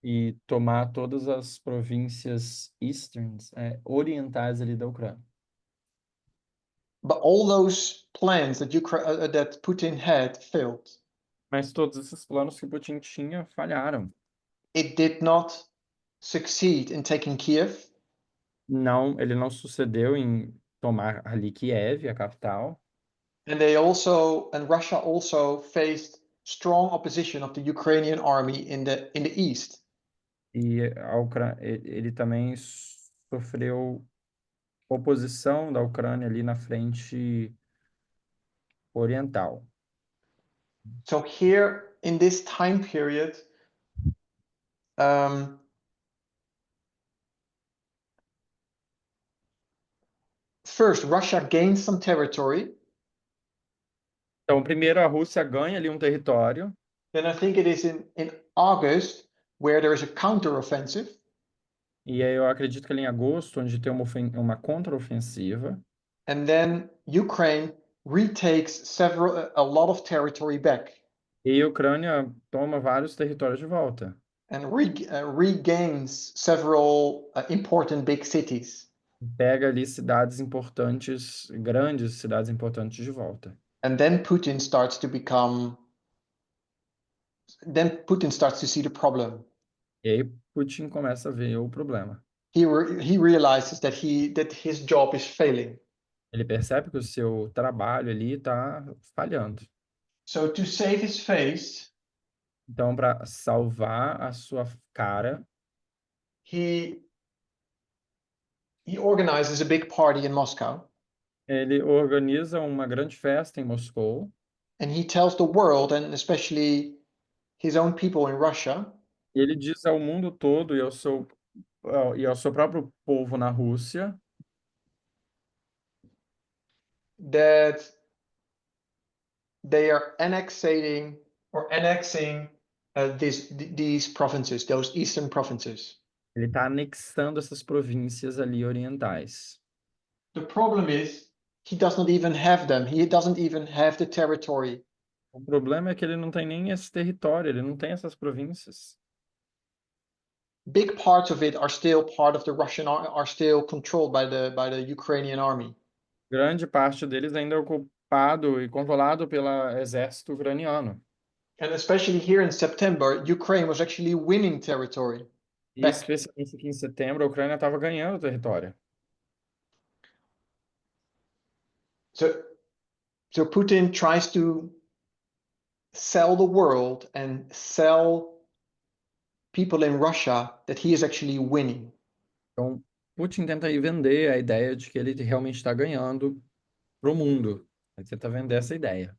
E tomar todas as províncias orientais ali da Ucrânia. But all those plans that Putin had failed. Mas todos esses planos que Putin tinha falharam. It did not succeed in taking Kiev. Não, ele não sucedeu em tomar ali Kiev, a capital. And Russia also faced strong opposition of the Ukrainian army in the east. E ele também sofreu oposição da Ucrânia ali na frente oriental. So here in this time period, first Russia gained some territory. Então, primeiro a Rússia ganha ali um território. Then I think it is in August where there is a counteroffensive. E aí eu acredito que ali em agosto, onde tem uma contraofensiva. And then Ukraine retakes a lot of territory back. E a Ucrânia toma vários territórios de volta. And regains several important big cities. Pega ali cidades importantes, grandes cidades importantes de volta. And then Putin starts to see the problem. E aí Putin começa a ver o problema. He realizes that his job is failing. Ele percebe que o seu trabalho ali está falhando. So to save his face, então, para salvar a sua cara, he organizes a big party in Moscow. Ele organiza uma grande festa em Moscou. And he tells the world, and especially his own people in Russia, E ele diz ao mundo todo e ao seu próprio povo na Rússia that they are annexing these provinces, those eastern provinces. Ele está anexando essas províncias ali orientais. The problem is he does not even have them. He doesn't even have the territory. O problema é que ele não tem nem esse território, ele não tem essas províncias. Big parts of it are still part of the Russian, are still controlled by the Ukrainian army. Grande parte deles ainda é ocupado e controlado pelo exército ucraniano. And especially here in September, Ukraine was actually winning territory. E especialmente aqui em setembro, a Ucrânia estava ganhando território. So Putin tries to sell the world and sell people in Russia that he is actually winning. Então, Putin tenta aí vender a ideia de que ele realmente está ganhando para o mundo. Ele tenta vender essa ideia.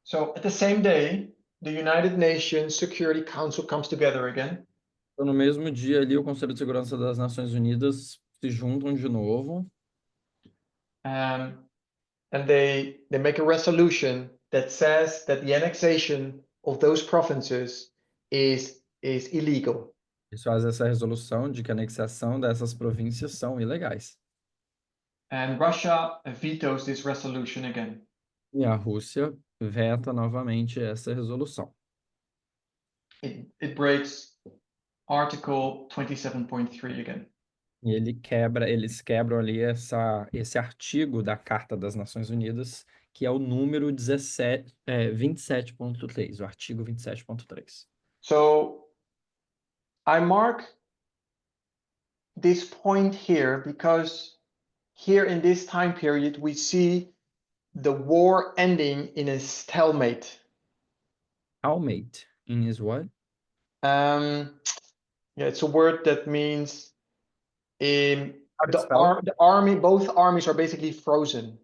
So at the same day, the United Nations Security Council comes together again. Então, no mesmo dia ali, o Conselho de Segurança das Nações Unidas se juntam de novo. And they make a resolution that says that the annexation of those provinces is illegal. Eles fazem essa resolução de que a anexação dessas províncias são ilegais. And Russia vetoes this resolution again. E a Rússia veta novamente essa resolução. It breaks Article 27.3 again. E eles quebram ali esse artigo da Carta das Nações Unidas, que é o número 27.3, o artigo 27.3. So I mark this point here because here in this time period we see the war ending in a stalemate. Stalemate is what? Yeah, it's a word that means both armies are basically frozen.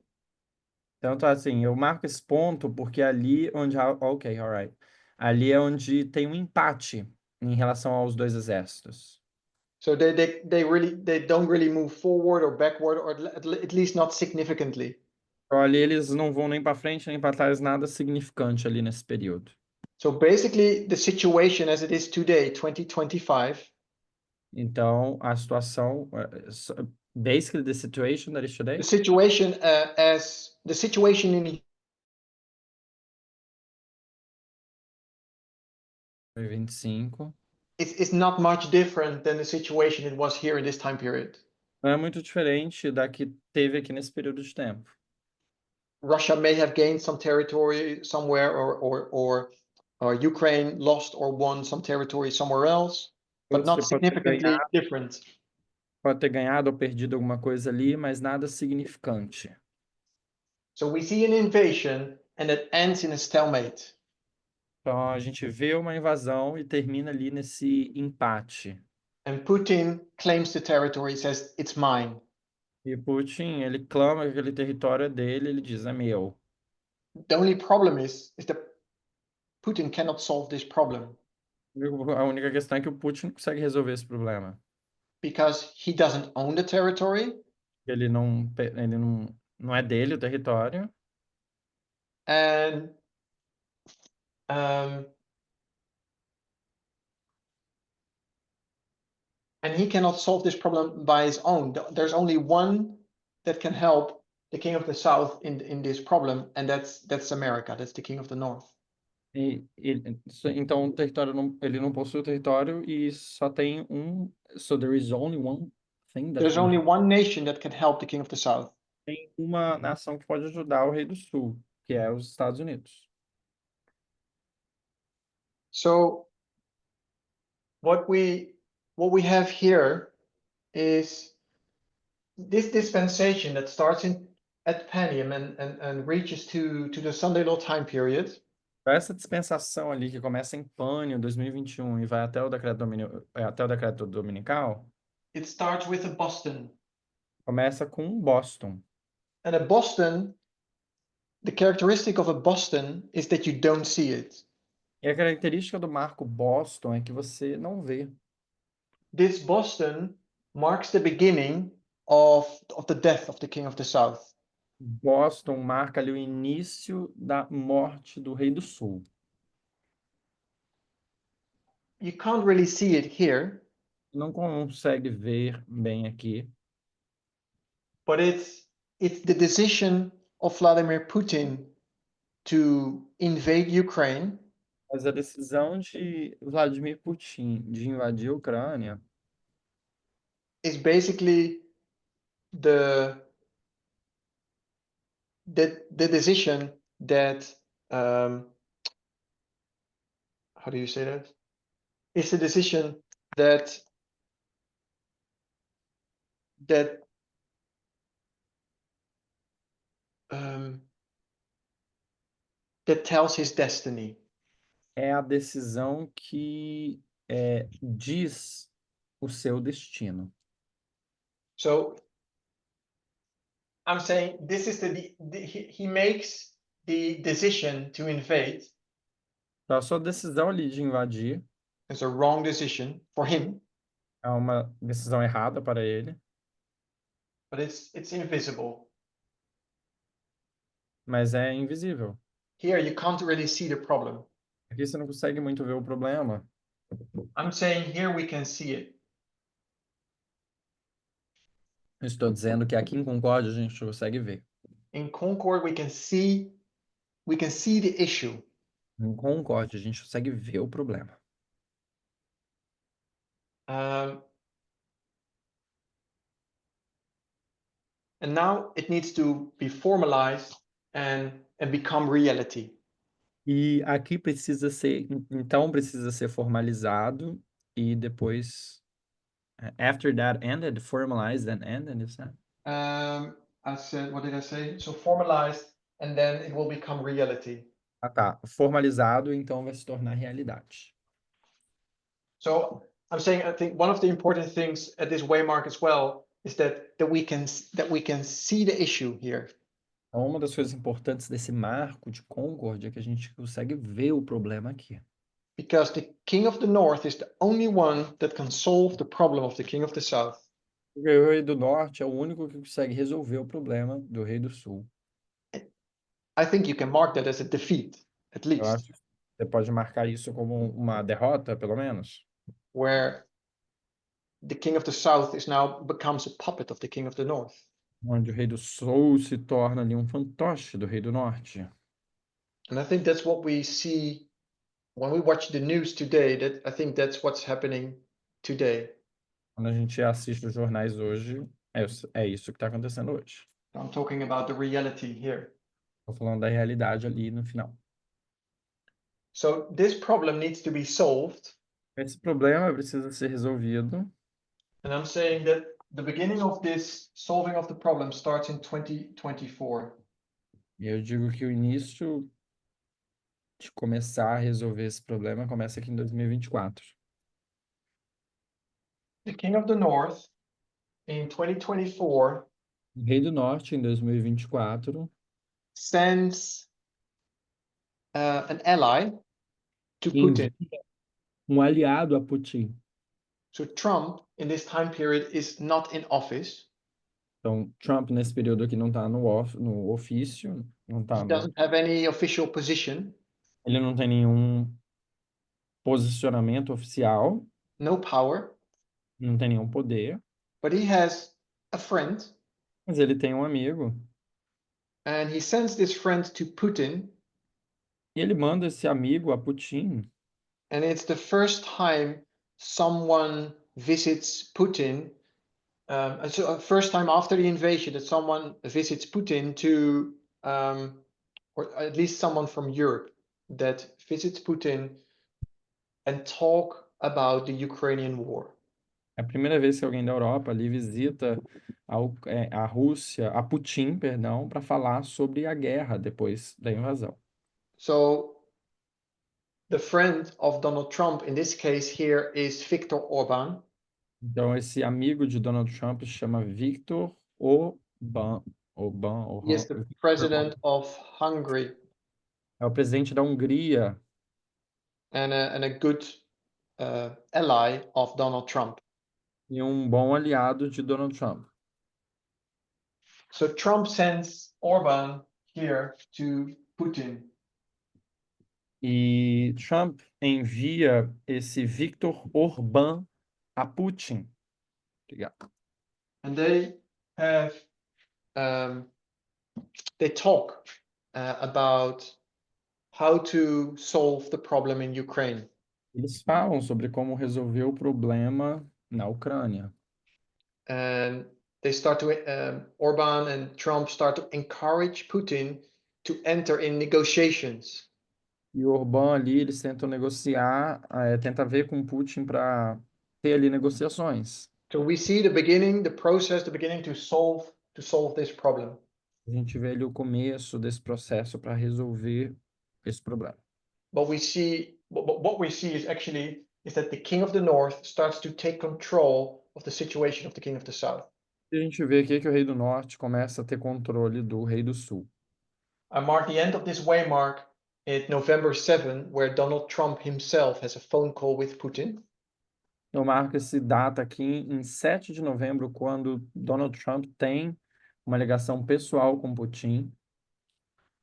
Então, assim, eu marco esse ponto porque ali onde... Ok, alright. Ali é onde tem um empate em relação aos dois exércitos. So they don't really move forward or backward, or at least not significantly. Então, ali eles não vão nem para frente nem para trás, nada significante ali nesse período. So basically the situation as it is today, 2025. Então, a situação... Basically, the situation that is today... The situation in 25 is not much different than the situation it was here in this time period. não é muito diferente da que teve aqui nesse período de tempo. Russia may have gained some territory somewhere, or Ukraine lost or won some territory somewhere else, but not significantly different. Pode ter ganhado ou perdido alguma coisa ali, mas nada significante. So we see an invasion and it ends in a stalemate. Então a gente vê uma invasão e termina ali nesse empate. And Putin claims the territory, says, it's mine. E Putin, ele clama que aquele território é dele, ele diz, é meu. The only problem is that Putin cannot solve this problem A única questão é que o Putin não consegue resolver esse problema. because he doesn't own the territory Ele não é dele o território. and um, he cannot solve this problem by his own. There's only one that can help the king of the south in this problem, and that's America. That's the king of the north. Então o território ele não possui o território e só tem um. So there is only one thing that There's can only help. one nation that can help the king of the south. Tem uma nação que pode ajudar o Rei do Sul, que é os Estados Unidos. So what we have here is this dispensation that starts at Panium and reaches to the Sunday law time period. Essa dispensação ali que começa em Pânio 2021 e vai até o decreto dominical, It starts with a Boston. começa com Boston. And a Boston, the characteristic of a Boston is that you don't see it. E a característica do marco Boston é que você não vê. This Boston marks the beginning of the death of the king of the south. Boston marca ali o início da morte do Rei do Sul. You can't really see it here, Não consegue ver bem aqui, but it's the decision of Vladimir Putin to invade Ukraine mas a decisão de Vladimir Putin de invadir a Ucrânia is basically the decision that how do you say that? It's a decision that tells his destiny. é a decisão que diz o seu destino. So I'm saying this is he makes the decision to invade. Então, a sua decisão ali de invadir It's a wrong decision for him, é uma decisão errada para ele, but it's invisible. mas é invisível. Here you can't really see the problem. Aqui você não consegue muito ver o problema. I'm saying here we can see it. Eu estou dizendo que aqui em Concórdia a gente consegue ver. In Concord we can see the issue. Em Concórdia a gente consegue ver o problema. And now it needs to be formalized and become reality. E aqui precisa ser formalizado e depois after that ended, formalized and ended, is that? I said, what did I say? So formalized and then it will become reality. Ah, tá. Formalizado, então vai se tornar realidade. So I'm saying I think one of the important things at this waymark as well is that we can see the issue here. Então, uma das coisas importantes desse marco de Concórdia é que a gente consegue ver o problema aqui. Because the king of the north is the only one that can solve the problem of the king of the south. Porque o Rei do Norte é o único que consegue resolver o problema do Rei do Sul. I think you can mark that as a defeat, at Eu least, acho que você pode marcar isso como uma derrota, pelo menos, where the king of the south becomes a puppet of the king of the north. onde o Rei do Sul se torna ali um fantoche do Rei do Norte. And I think that's what we see when we watch the news today. I think that's what's happening today. Quando a gente assiste os jornais hoje, é isso que está acontecendo hoje. I'm talking about the reality here. Estou falando da realidade ali no final. So this problem needs to be solved. Esse problema precisa ser resolvido. And I'm saying that the beginning of this solving of the problem starts in 2024. E eu digo que o início de começar a resolver esse problema começa aqui em 2024. The King of the North in 2024 O Rei do Norte, em 2024, sends an ally to Putin. envia um aliado a Putin. So Trump, in this time period, is not in office. Então, Trump, nesse período aqui, não está no ofício, não tá He doesn't have any official position, ele não tem nenhum posicionamento oficial, no power, não tem nenhum poder, but he has a friend, mas ele tem um amigo. and he sends this friend to Putin. E ele manda esse amigo a Putin. And it's the first time someone visits Putin. So first time after the invasion that someone visits Putin or at least someone from Europe that visits Putin and talk about the Ukrainian war. É a primeira vez que alguém da Europa ali visita a Rússia, a Putin, perdão, para falar sobre a guerra depois da invasão. So the friend of Donald Trump in this case here is Viktor Orban. Então, esse amigo de Donald Trump se chama Viktor Orbán. He is the president of Hungary É o presidente da Hungria and a good ally of Donald Trump. e um bom aliado de Donald Trump. So Trump sends Orban here to Putin. E Trump envia esse Viktor Orbán a Putin. Obrigado. And they have they talk about how to solve the problem in Ukraine. Eles falam sobre como resolver o problema na Ucrânia. And they start to Orban and Trump start to encourage Putin to enter in negotiations. E o Orbán ali, eles tentam negociar, tenta ver com Putin para ter ali negociações. So we see the beginning, the process, the beginning to solve this problem. A gente vê ali o começo desse processo para resolver esse problema. But we see what we see is that the King of the North starts to take control of the situation of the King of the South. E a gente vê aqui que o Rei do Norte começa a ter controle do Rei do Sul. I mark the end of this waymark at November 7, where Donald Trump himself has a phone call with Putin. Eu marco esse data aqui em 7 de novembro, quando Donald Trump tem uma ligação pessoal com Putin.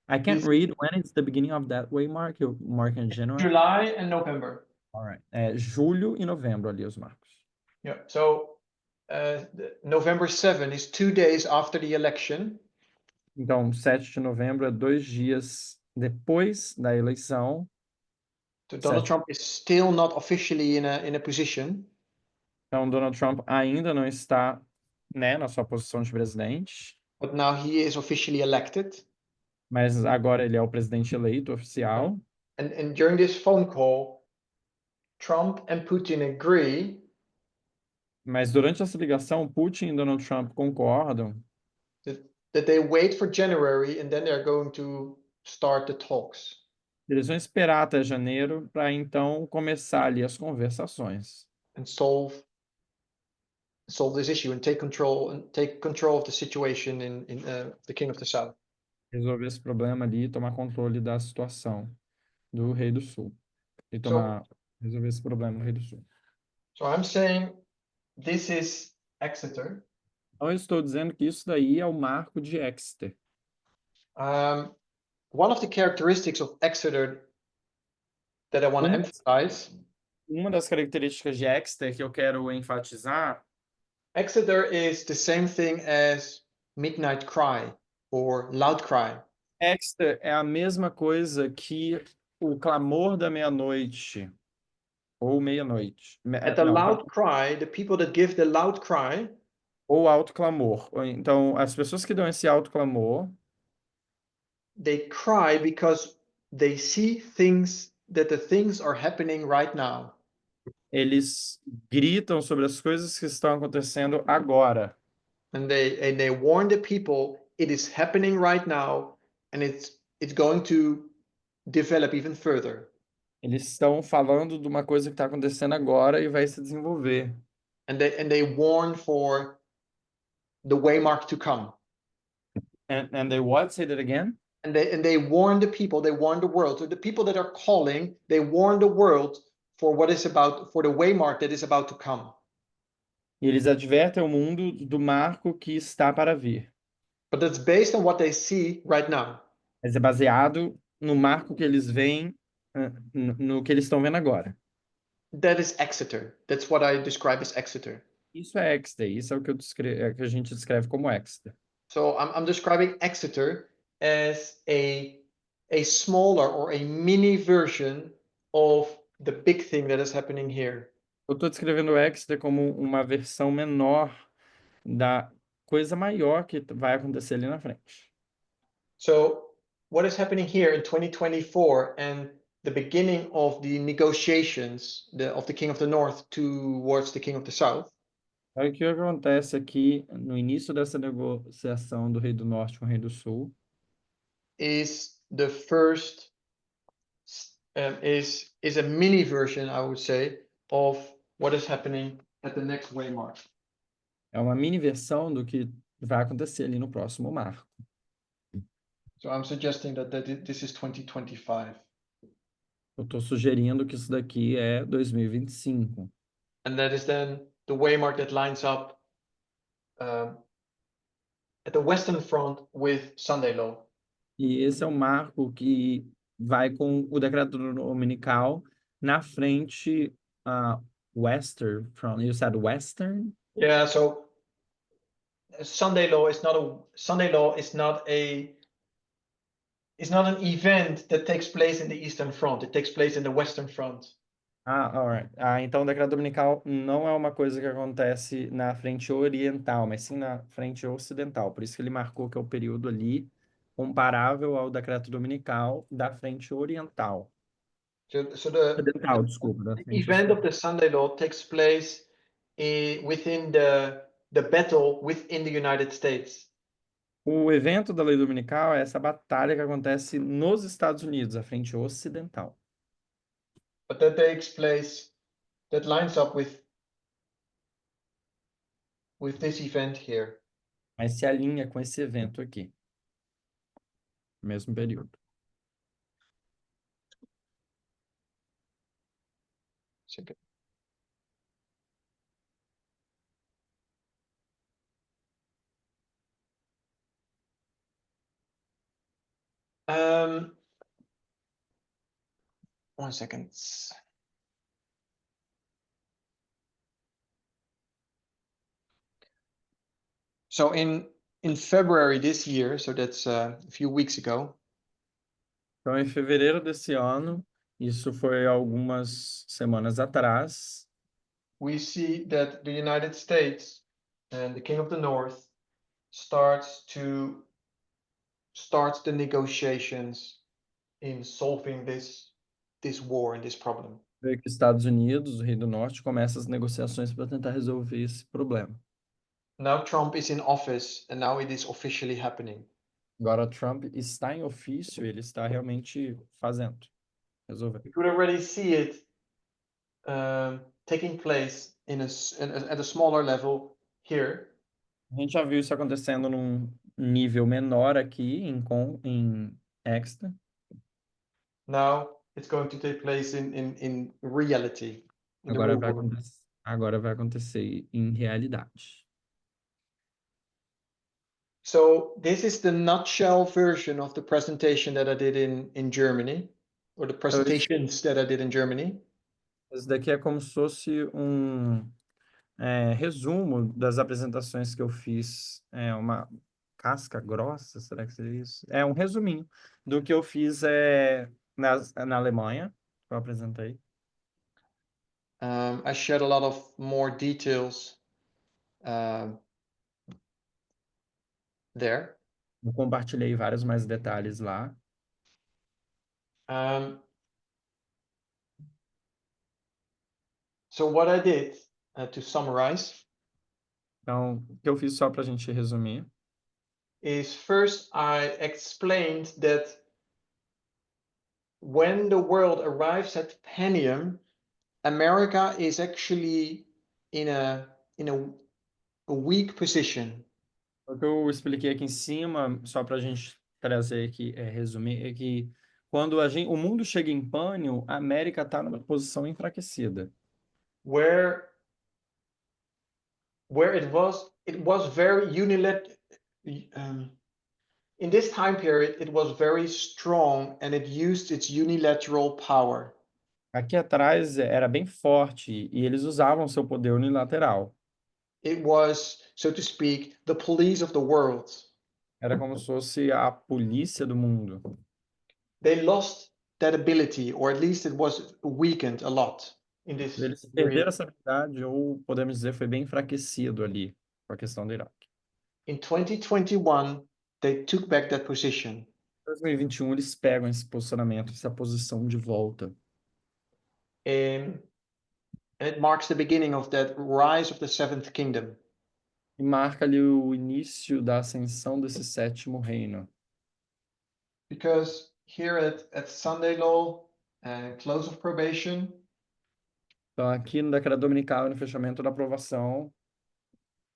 I can't read when it's the beginning of that waymark. You mark in January. July and November. All right. Julho e novembro ali os marcos. Yeah. So November 7 is 2 days after the election. Então, 7 de novembro é 2 dias depois da eleição. So Donald Trump is still not officially in a position. Então, Donald Trump ainda não está, né, na sua posição de presidente. But now he is officially elected. Mas agora ele é o presidente eleito oficial. And during this phone call, Trump and Putin agree. Mas durante essa ligação, Putin e Donald Trump concordam That they wait for January and then they're going to start the talks. Eles vão esperar até janeiro para então começar ali as conversações. And solve this issue and take control of the situation in the King of the South. Resolver esse problema ali, tomar controle da situação do Rei do Sul. E resolver esse problema do Rei do Sul. So I'm saying this is Exeter. Então eu estou dizendo que isso daí é o marco de Exeter. One of the characteristics of Exeter that I want to emphasize. Uma das características de Exeter que eu quero enfatizar. Exeter is the same thing as Midnight Cry or Loud Cry. Exeter é a mesma coisa que o clamor da meia-noite ou meia-noite. At the loud cry, the people that give the loud cry. Ou alto clamor. Então, as pessoas que dão esse alto clamor, they cry because they see things that the things are happening right now. eles gritam sobre as coisas que estão acontecendo agora. And they warn the people it is happening right now, and it's going to develop even further. Eles estão falando de uma coisa que está acontecendo agora e vai se desenvolver. And they warn for the waymark to come. And they what? Say that again? And they warn the people, they warn the world. So the people that are calling, they warn the world for what is about, for the waymark that is about to come. E eles advertem o mundo do marco que está para vir. But that's based on what they see right now. Mas é baseado no marco que eles veem, no que eles estão vendo agora. That is Exeter. That's what I describe as Exeter. Isso é Exeter, isso é o que que a gente descreve como Exeter. So I'm describing Exeter as a smaller or a mini version of the big thing that is happening here. Eu estou descrevendo Exeter como uma versão menor da coisa maior que vai acontecer ali na frente. So what is happening here in 2024 and the beginning of the negotiations of the King of the North towards the King of the South Aí o que acontece aqui no início dessa negociação do Rei do Norte com o Rei do Sul is the first is a mini version, I would say, of what is happening at the next waymark. é uma mini versão do que vai acontecer ali no próximo marco. So I'm suggesting that this is 2025. Eu estou sugerindo que isso daqui é 2025. And that is then the waymark that lines up at the Western Front with Sunday Law. E esse é o marco que vai com o decreto dominical na frente, Western Front. You said Western? Yeah, so Sunday Law is not an event that takes place in the Eastern Front. It takes place in the Western Front. Alright. Então o decreto dominical não é uma coisa que acontece na frente oriental, mas sim na frente ocidental. Por isso que ele marcou que é o período ali comparável ao decreto dominical da frente oriental. So the Ocidental, desculpa. Da frente event ocidental. of the Sunday Law takes place within the battle within the United States. O evento da lei dominical é essa batalha que acontece nos Estados Unidos, a frente ocidental. But that takes place, that lines up with this event here. Mas se alinha com esse evento aqui. Mesmo período. Okay. One second. So in February this year, so that's a few weeks ago, Então, em fevereiro desse ano, isso foi algumas semanas atrás, we see that the United States and the King of the North starts the negotiations in solving this war and this problem. veio que os Estados Unidos, o Rei do Norte, começa as negociações para tentar resolver esse problema. Now Trump is in office and now it is officially happening. Agora, Trump está em ofício, ele está realmente fazendo, resolvendo. You could already see it taking place at a smaller level here. A gente já viu isso acontecendo num nível menor aqui, em Exeter. Now it's going to take place in reality. In the real world. Agora vai acontecer em realidade. So this is the nutshell version of the presentation that I did in Germany, or the presentations that I did in Germany. Isso daqui é como se fosse um resumo das apresentações que eu fiz. É uma casca grossa, será que seria isso? É um resuminho do que eu fiz na Alemanha, que eu apresentei. I shared a lot of more details there. Eu compartilhei vários mais detalhes lá. So what I did, to summarize, Então, o que eu fiz só para a gente resumir, is first I explained that when the world arrives at Pentium, America is actually in a weak position. o que eu expliquei aqui em cima, só para a gente trazer aqui, resumir, é que quando o mundo chega em pânico, a América está numa posição enfraquecida. where it was very unilateral. In this time period, it was very strong and it used its unilateral power. Aqui atrás era bem forte e eles usavam seu poder unilateral. It was, so to speak, the police of the world. Era como se fosse a polícia do mundo. They lost that ability, or at least it was weakened a lot in this Eles period. perderam essa habilidade, ou podemos dizer, foi bem enfraquecido ali com a questão do Iraque. In 2021, they took back that position. Em 2021, eles pegam esse posicionamento, essa posição de volta. And it marks the beginning of that rise of the seventh kingdom. E marca ali o início da ascensão desse sétimo reino. Because here at Sunday Law, close of probation, Então, aqui no Decreto Dominical, no fechamento da aprovação,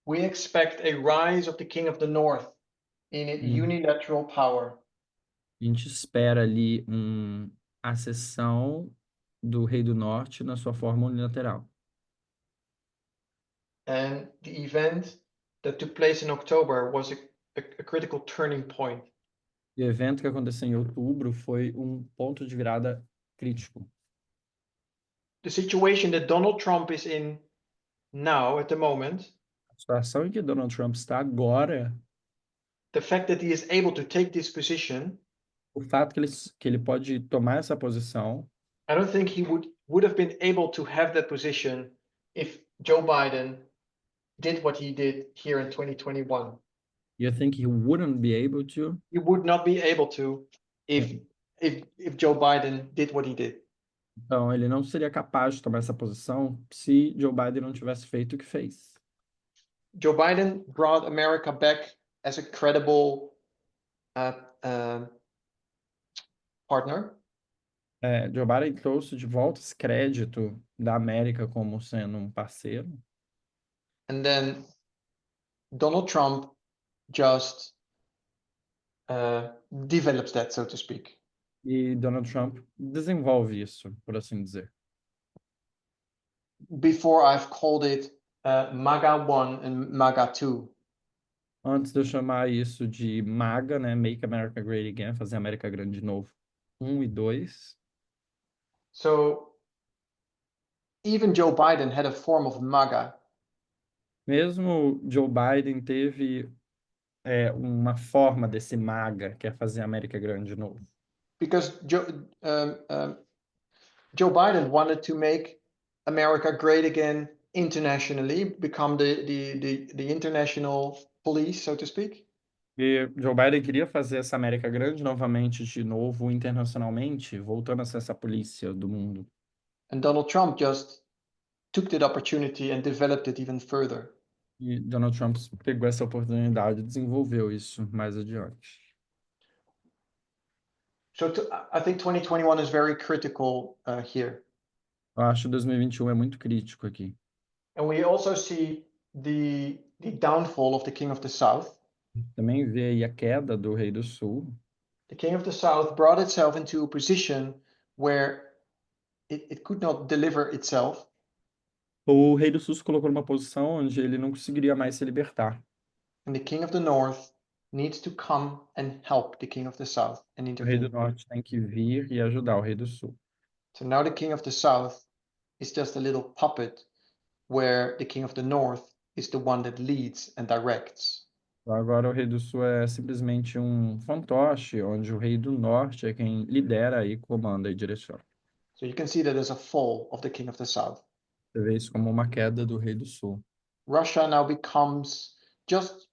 we expect a rise of the king of the north in unilateral power. a gente espera ali a ascensão do Rei do Norte na sua forma unilateral. And the event that took place in October was a critical turning point. E o evento que aconteceu em outubro foi um ponto de virada crítico. The situation that Donald Trump is in now, at the moment, A situação em que Donald Trump está agora, the fact that he is able to take this position, o fato que ele pode tomar essa posição, I don't think he would have been able to have that position if Joe Biden did what he did here in 2021. you think he wouldn't be able to? He would not be able to if Joe Biden did what he did. Então, ele não seria capaz de tomar essa posição se Joe Biden não tivesse feito o que fez. Joe Biden brought America back as a credible partner. Joe Biden trouxe de volta esse crédito da América como sendo um parceiro. And then Donald Trump just develops that, so to speak. E Donald Trump desenvolve isso, por assim dizer. Before I've called it MAGA 1 and MAGA 2. Antes de eu chamar isso de MAGA, né, Make America Great Again, fazer a América grande de novo, 1 e 2. So even Joe Biden had a form of MAGA. Mesmo Joe Biden teve uma forma desse MAGA, que é fazer a América grande de novo. Because Joe Biden wanted to make America great again internationally, become the international police, so to speak. E Joe Biden queria fazer essa América grande novamente, de novo, internacionalmente, voltando a ser essa polícia do mundo. And Donald Trump just took that opportunity and developed it even further. E Donald Trump pegou essa oportunidade e desenvolveu isso mais adiante. So I think 2021 is very critical here. Eu acho que 2021 é muito crítico aqui. And we also see the downfall of the King of the South. Também vê aí a queda do Rei do Sul. The King of the South brought itself into a position where it could not deliver itself. O Rei do Sul se colocou numa posição onde ele não conseguiria mais se libertar. And the King of the North needs to come and help the King of the South and O Rei do intervene. Norte tem que vir e ajudar o Rei do Sul. So now the King of the South is just a little puppet where the King of the North is the one that leads and directs. Agora o Rei do Sul é simplesmente um fantoche, onde o Rei do Norte é quem lidera e comanda e direciona. So you can see that as a fall of the King of the South. Você vê isso como uma queda do Rei do Sul. Russia now becomes just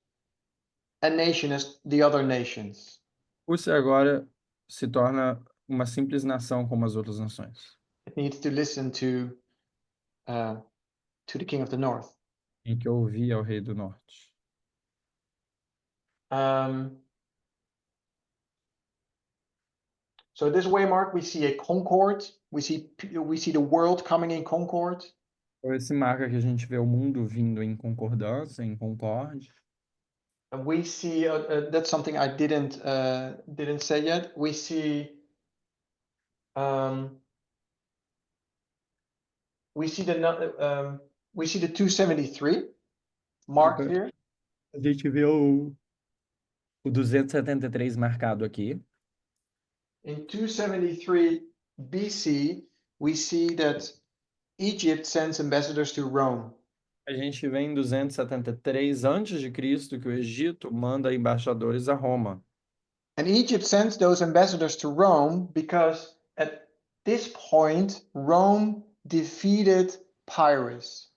a nation as the other nations. Rússia agora se torna uma simples nação como as outras nações. It needs to listen to to the king of the north. em que ouvia ao rei do norte. So this waymark, we see a concord. We see the world coming in concord. Então, esse marca que a gente vê o mundo vindo em concordância, em concórdia. And we see that's something I didn't say yet. We see the 273 marked Então, here. a gente vê o 273 marcado aqui. In 273 BC, we see that Egypt sends ambassadors to Rome. A gente vê em 273 a.C. que o Egito manda embaixadores a Roma. And Egypt sends those ambassadors to Rome because at this point, Rome defeated Pyrrhus.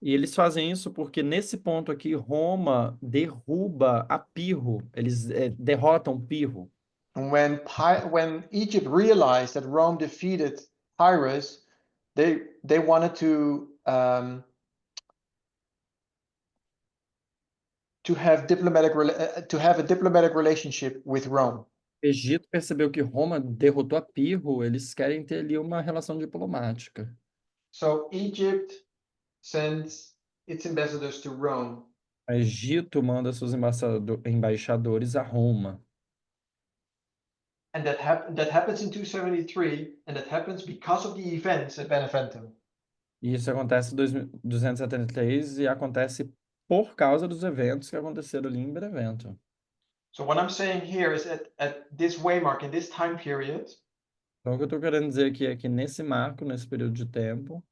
E eles fazem isso porque nesse ponto aqui, Roma derruba a Pirro. Eles derrotam Pirro. And when Egypt realized that Rome defeated Pyrrhus, they wanted to have a diplomatic relationship with Rome. O Egito percebeu que Roma derrotou a Pirro, eles querem ter ali uma relação diplomática. So Egypt sends its ambassadors to Rome. O Egito manda seus embaixadores a Roma. And that happens in 273, and that happens because of the events at Beneventum. E isso acontece em 273 e acontece por causa dos eventos que aconteceram ali em Benevento. So what I'm saying here is at this waymark, in this time period, Então, o que eu estou querendo dizer aqui é que nesse marco, nesse período de tempo,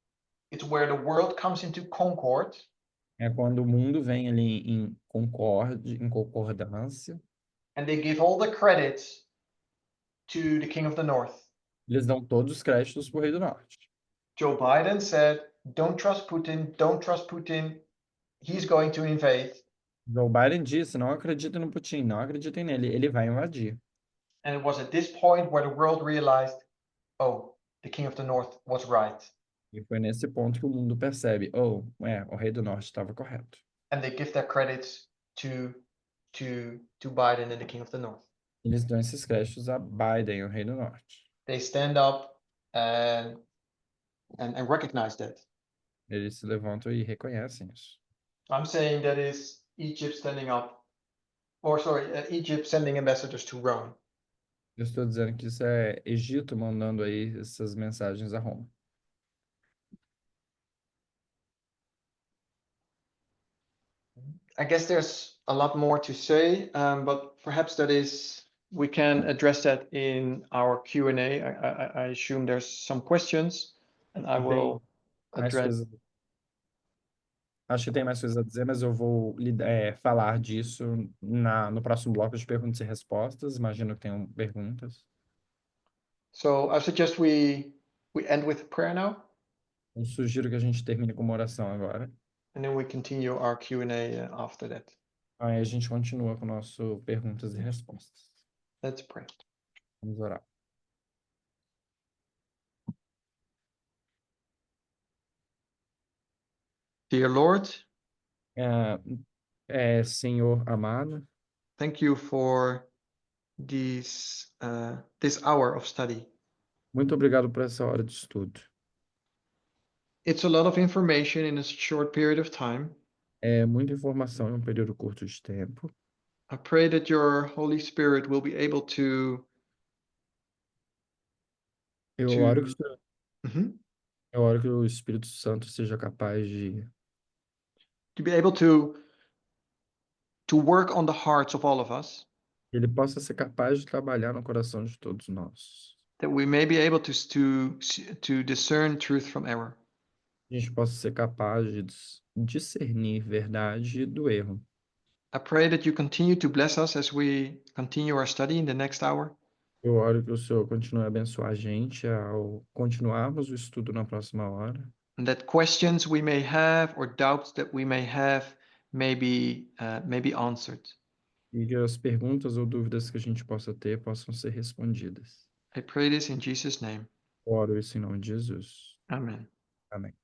it's where the world comes into concord. é quando o mundo vem ali em concordância. And they give all the credits to the king of the north. Eles dão todos os créditos para o rei do norte. Joe Biden said, don't trust Putin, he's going to invade. Joe Biden disse, não acreditem no Putin, não acreditem nele, ele vai invadir. And it was at this point where the world realized, oh, the king of the north was right. E foi nesse ponto que o mundo percebe, o rei do norte estava correto. And they give their credits to Biden and the king of the north. Eles dão esses créditos a Biden, o rei do norte. They stand up and recognize that. Eles se levantam e reconhecem isso. I'm saying that is Egypt standing up, or sorry, Egypt sending ambassadors to Rome. Eu estou dizendo que isso é Egito mandando aí essas mensagens a Roma. I guess there's a lot more to say, but perhaps we can address that in our Q&A. I assume there's some questions, and I will address. Acho que tem mais coisas a dizer, mas eu vou falar disso no próximo bloco de perguntas e respostas. Imagino que tenham perguntas. So I suggest we end with prayer now. Eu sugiro que a gente termine com uma oração agora. And then we continue our Q&A after that. Aí a gente continua com o nosso perguntas e respostas. Let's pray. Vamos orar. Dear Lord, Senhor amado, thank you for this hour of study. muito obrigado por essa hora de estudo. It's a lot of information in a short period of time. É muita informação em um período curto de tempo. I pray that your Holy Spirit will be able to Eu oro que o Espírito Santo seja capaz de be able to work on the hearts of all of us, ele possa ser capaz de trabalhar no coração de todos nós. that we may be able to discern truth from error. A gente possa ser capaz de discernir verdade do erro. I pray that you continue to bless us as we continue our study in the next hour. Eu oro que o Senhor continue a abençoar a gente ao continuarmos o estudo na próxima hora. And that questions we may have or doubts that we may have may be answered. E que as perguntas ou dúvidas que a gente possa ter possam ser respondidas. I pray this in Jesus' name. Eu oro isso em nome de Jesus. Amen. Amém.